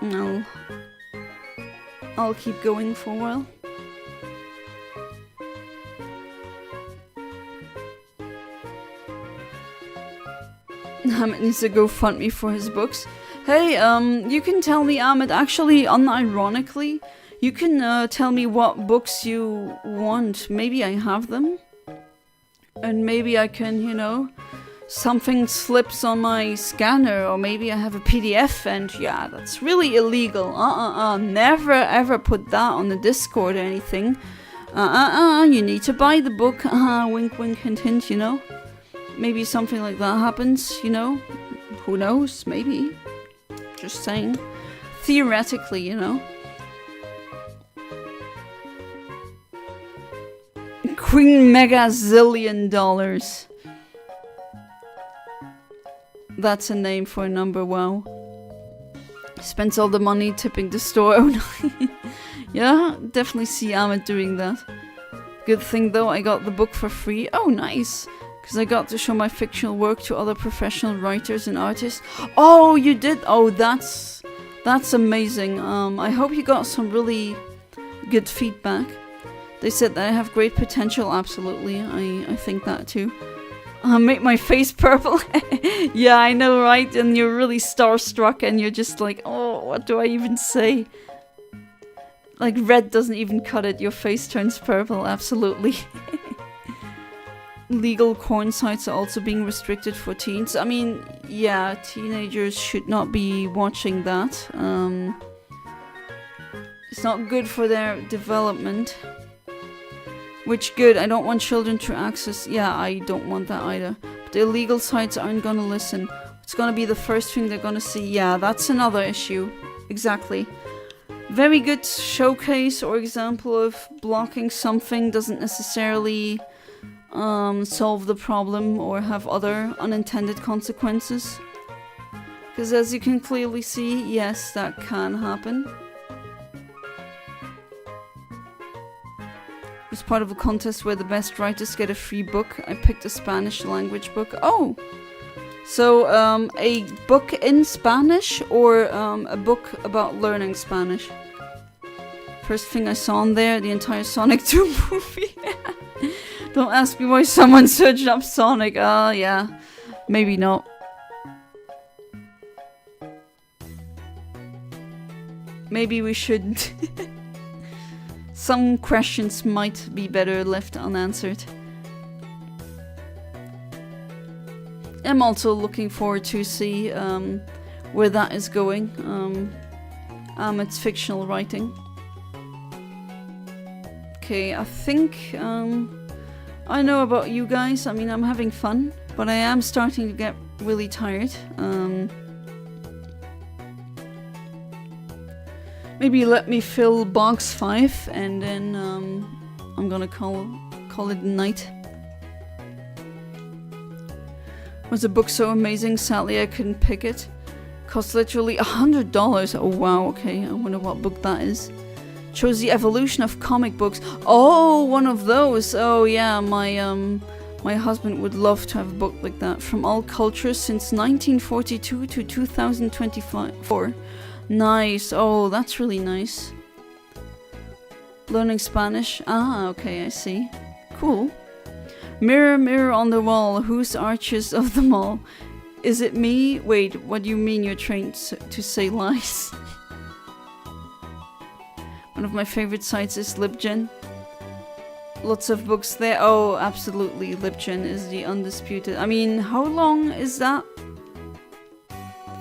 No. I'll keep going for a while. Ahmed needs to go fund me for his books. Hey, you can tell me, Ahmed, actually, unironically, you can tell me what books you want. Maybe I have them. And maybe I can, you know, something slips on my scanner, or maybe I have a PDF, and yeah, that's really illegal. Never ever put that on the Discord or anything. You need to buy the book. Wink, wink, hint, hint, you know. Maybe something like that happens, you know. Who knows? Maybe. Just saying. Theoretically, you know. Queen Mega Zillion dollars. That's a name for a number, wow. Spends all the money tipping the store owner. Yeah, definitely see Ahmed doing that. Good thing though, I got the book for free. Oh, nice. Because I got to show my fictional work to other professional writers and artists. Oh, you did? Oh, that's amazing. I hope you got some really good feedback. They said that I have great potential. Absolutely, I think that too. Make my face purple. Yeah, I know, right? And you're really starstruck and you're just like, oh, what do I even say? Like, red doesn't even cut it. Your face turns purple. Absolutely. Legal corn sites are also being restricted for teens. I mean, yeah, teenagers should not be watching that. It's not good for their development. Which good, I don't want children to access. Yeah, I don't want that either. But the illegal sites aren't gonna listen. It's gonna be the first thing they're gonna see. Yeah, that's another issue. Exactly. Very good showcase or example of blocking something doesn't necessarily solve the problem or have other unintended consequences. Because as you can clearly see, yes, that can happen. It was part of a contest where the best writers get a free book. I picked a Spanish language book. Oh! So, a book in Spanish or a book about learning Spanish? First thing I saw on there, the entire Sonic 2 movie. Don't ask me why someone searched up Sonic. Yeah. Maybe not. Maybe we shouldn't. Some questions might be better left unanswered. I'm also looking forward to see where that is going. It's fictional writing. Okay, I think I know about you guys. I mean, I'm having fun, but I am starting to get really tired. Maybe let me fill box 5 and then I'm gonna call it a night. Was the book so amazing? Sadly, I couldn't pick it. Cost literally $100. Oh wow, okay. I wonder what book that is. Shows the evolution of comic books. Oh, one of those. Oh yeah, my husband would love to have a book like that. From all cultures since 1942 to 2024. Nice. Oh, that's really nice. Learning Spanish. Ah, okay, I see. Cool. Mirror, mirror on the wall, who's archest of them all? Is it me? Wait, what do you mean you're trained to say lies? One of my favorite sites is LibGen. Lots of books there. Oh, absolutely. LibGen is the undisputed. I mean, how long is that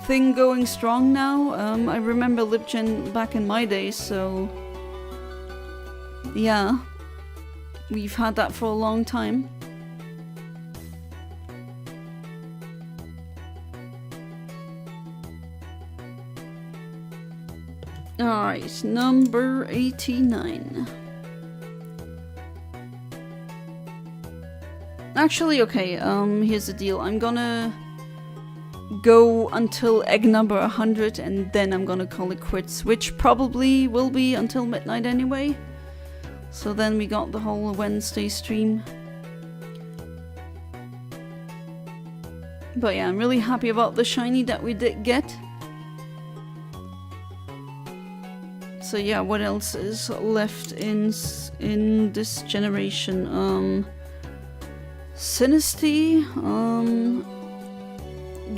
thing going strong now? I remember LibGen back in my days, so yeah, we've had that for a long time. Alright, number 89. Actually, okay, here's the deal. I'm gonna go until egg number 100 and then I'm gonna call it quits, which probably will be until midnight anyway. So then we got the whole Wednesday stream. But yeah, I'm really happy about the shiny that we did get. So yeah, what else is left in this generation? Sinisty,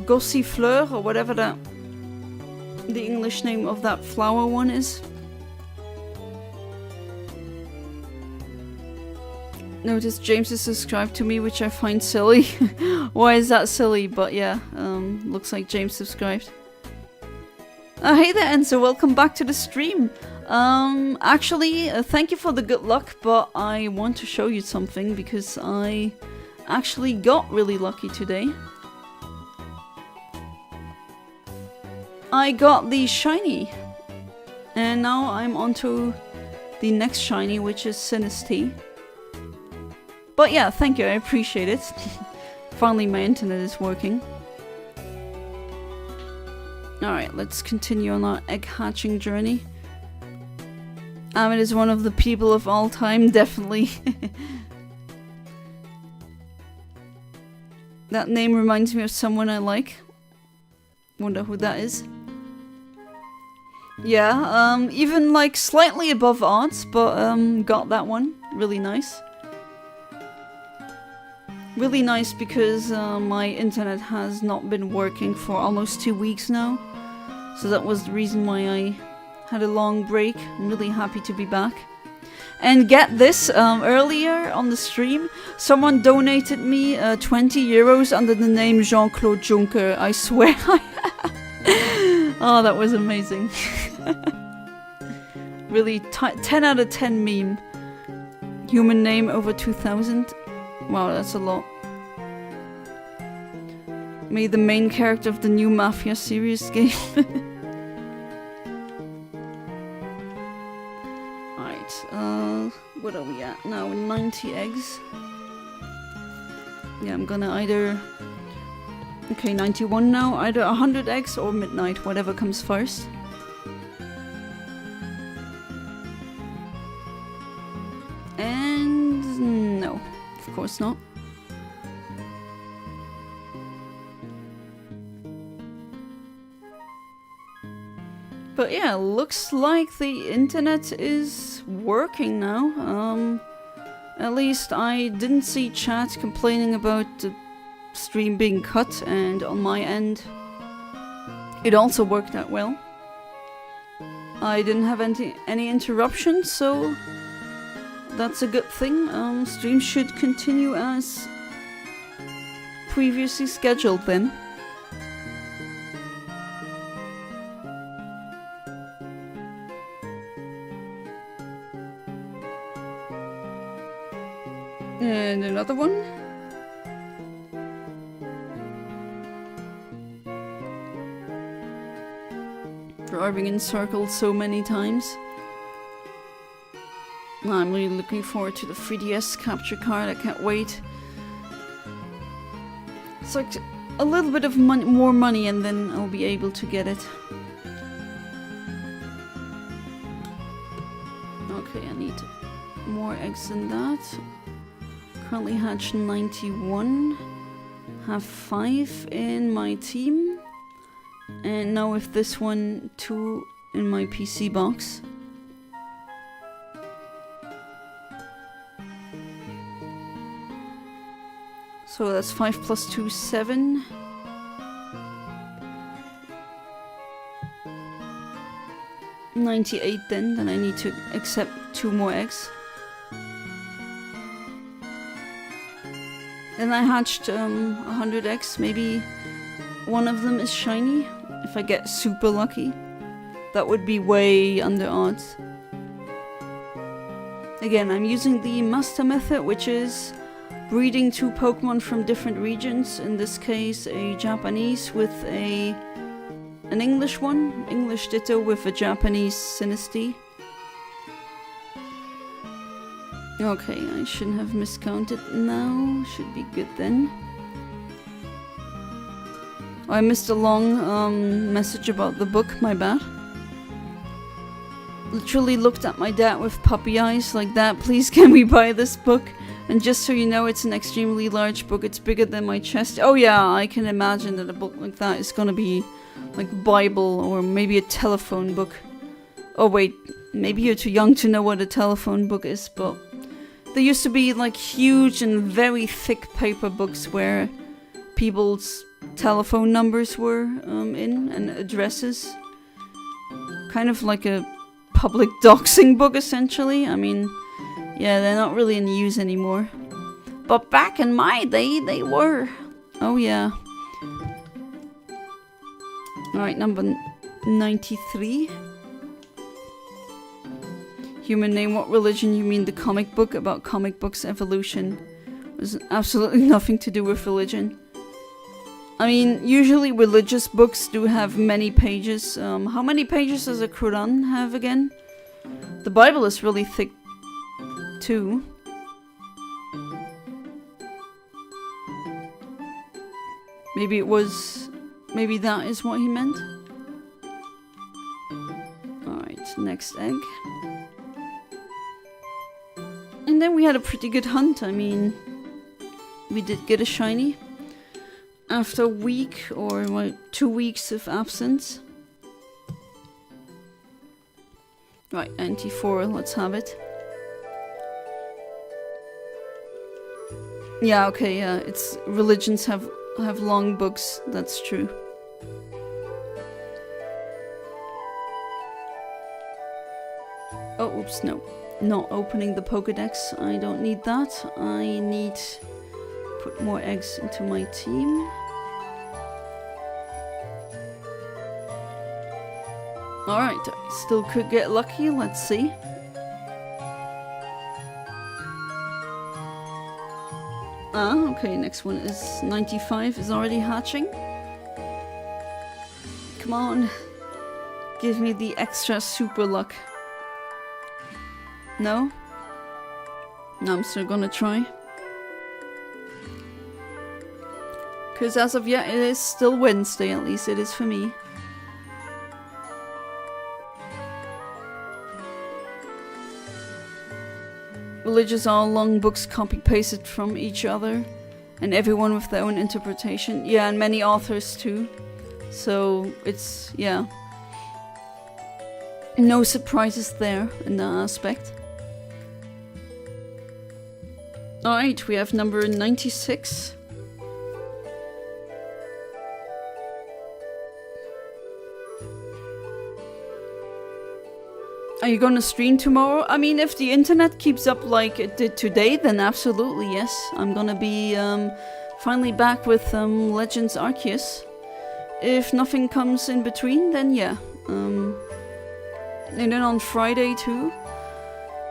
Gossifleur, or whatever that the English name of that flower one is. Notice James is subscribed to me, which I find silly. Why is that silly? But yeah, looks like James subscribed. Hey there, Enzo, welcome back to the stream. Actually, thank you for the good luck, but I want to show you something because I actually got really lucky today. I got the shiny, and now I'm onto the next shiny, which is Sinistea. But yeah, thank you, I appreciate it. Finally my internet is working. Alright, let's continue on our egg hatching journey. Amit is one of the people of all time, definitely. That name reminds me of someone I like. Wonder who that is. Yeah, even like slightly above odds, but got that one. Really nice. Really nice because my internet has not been working for almost 2 weeks now. So that was the reason why I had a long break. I'm really happy to be back. And get this, earlier on the stream, someone donated me 20 euros under the name Jean-Claude Juncker. I swear I Oh, that was amazing. Really 10 out of 10 meme. Human name over 2000. Wow, that's a lot. Made the main character of the new Mafia series game. Alright, what are we at now? 90 eggs. Yeah, I'm gonna either... Okay, 91 now. Either 100 eggs or midnight, whatever comes first. And... no, of course not. But yeah, looks like the internet is working now. At least I didn't see chat complaining about the stream being cut, and on my end it also worked out well. I didn't have any interruptions, so that's a good thing. Stream should continue as previously scheduled then. And another one. Driving in circles so many times. I'm really looking forward to the 3DS capture card. I can't wait. It's like a little bit of more money and then I'll be able to get it. Okay, I need more eggs than that. Currently hatched 91. Have 5 in my team. And now with this one, 2 in my PC box. So that's 5 plus 2, 7. $98 then I need to accept 2 more eggs. Then I hatched 100 eggs, maybe one of them is shiny, if I get super lucky. That would be way under odds. Again, I'm using the Masuda Method, which is breeding 2 Pokemon from different regions. In this case, a Japanese with an English one, English Ditto with a Japanese Sinistea. Okay, I shouldn't have miscounted now. Should be good then. Oh, I missed a long message about the book, my bad. Literally looked at my dad with puppy eyes like that. Please can we buy this book? And just so you know, it's an extremely large book. It's bigger than my chest. Oh yeah, I can imagine that a book like that is gonna be like Bible or maybe a telephone book. Oh wait, maybe you're too young to know what a telephone book is, but there used to be like huge and very thick paper books where people's telephone numbers were in, and addresses. Kind of like a public doxing book, essentially. I mean, yeah, they're not really in use anymore. But back in my day, they were. Oh, yeah. Alright, number 93. Human name, what religion? You mean the comic book about comic books' evolution? There's absolutely nothing to do with religion. I mean, usually religious books do have many pages. How many pages does a Quran have again? The Bible is really thick too. Maybe it was... Maybe that is what he meant? Alright, next egg. And then we had a pretty good hunt. I mean, we did get a shiny. After a week or what, 2 weeks of absence. Right, NT4, let's have it. Yeah, okay, yeah, it's religions have long books, that's true. Oh, oops, no. Not opening the Pokédex. I don't need that. I need to put more eggs into my team. Alright, I still could get lucky. Let's see. Ah, okay, next one is 95, is already hatching. Come on. Give me the extra super luck. No? No, I'm still gonna try. Because as of yet, it is still Wednesday, at least it is for me. Religions are long books copy-pasted from each other, and everyone with their own interpretation. Yeah, and many authors too. So, it's, yeah. No surprises there in that aspect. Alright, we have number 96. Are you gonna stream tomorrow? I mean, if the internet keeps up like it did today, then absolutely, yes. I'm gonna be finally back with Legends Arceus. If nothing comes in between, then yeah. And then on Friday too.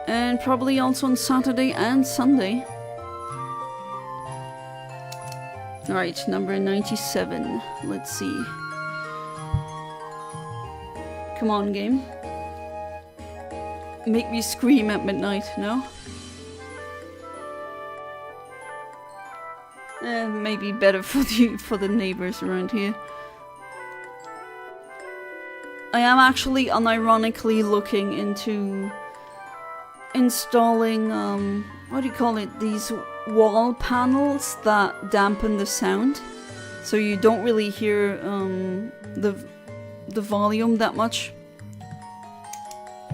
And probably also on Saturday and Sunday. Alright, number 97. Let's see. Come on, game. Make me scream at midnight, no? Maybe better for the neighbors around here. I am actually unironically looking into installing, what do you call it? These wall panels that dampen the sound. So you don't really hear the volume that much.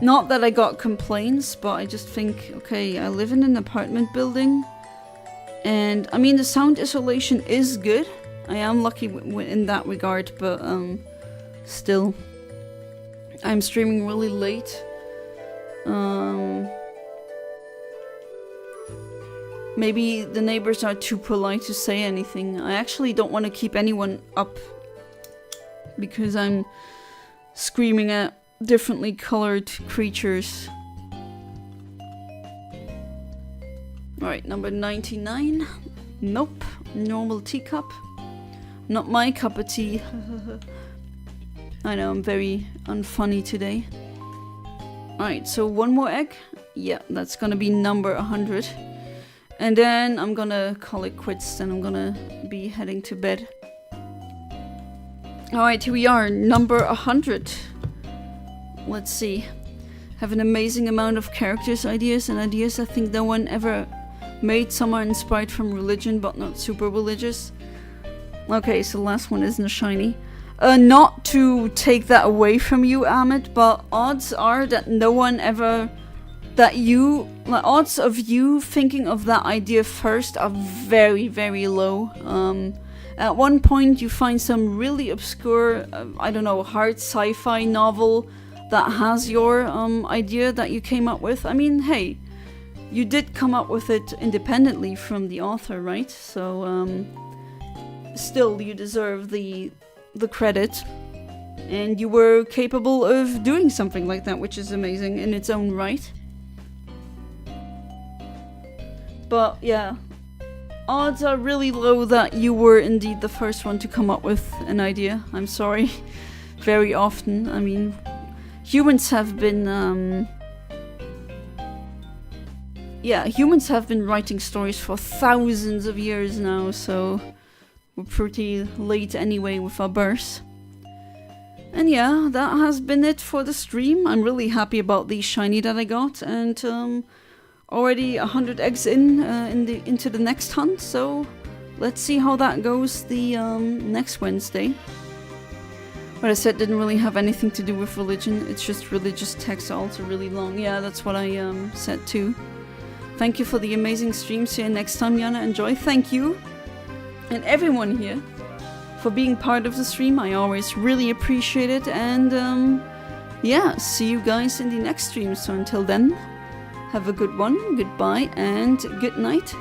Not that I got complaints, but I just think, okay, I live in an apartment building. And, I mean, the sound isolation is good. I am lucky in that regard, but still. I'm streaming really late. Maybe the neighbors are too polite to say anything. I actually don't want to keep anyone up. Because I'm screaming at differently colored creatures. Alright, number 99. Nope. Normal teacup. Not my cup of tea. I know, I'm very unfunny today. Alright, so one more egg. Yeah, that's gonna be number 100. And then I'm gonna call it quits and I'm gonna be heading to bed. Alright, here we are, number 100. Let's see. Have an amazing amount of characters, ideas, and ideas I think no one ever made. Some are inspired from religion, but not super religious. Okay, so the last one isn't a shiny. Not to take that away from you, Amit, but odds are that no one ever... odds of you thinking of that idea first are very, very low. At one point you find some really obscure, I don't know, hard sci-fi novel that has your idea that you came up with. I mean, hey, you did come up with it independently from the author, right? So still you deserve the credit. And you were capable of doing something like that, which is amazing in its own right. But yeah, odds are really low that you were indeed the first one to come up with an idea. I'm sorry. Very often, I mean, humans have been humans have been writing stories for thousands of years now, so we're pretty late anyway with our birth. And yeah, that has been it for the stream. I'm really happy about the shiny that I got, and already 100 eggs into the next hunt, so let's see how that goes the next Wednesday. What I said didn't really have anything to do with religion, it's just religious texts are also really long. Yeah, that's what I said too. Thank you for the amazing stream. See you next time, Yana. Enjoy. Thank you. And everyone here for being part of the stream. I always really appreciate it. And yeah, see you guys in the next stream. So until then, have a good one, goodbye, and good night.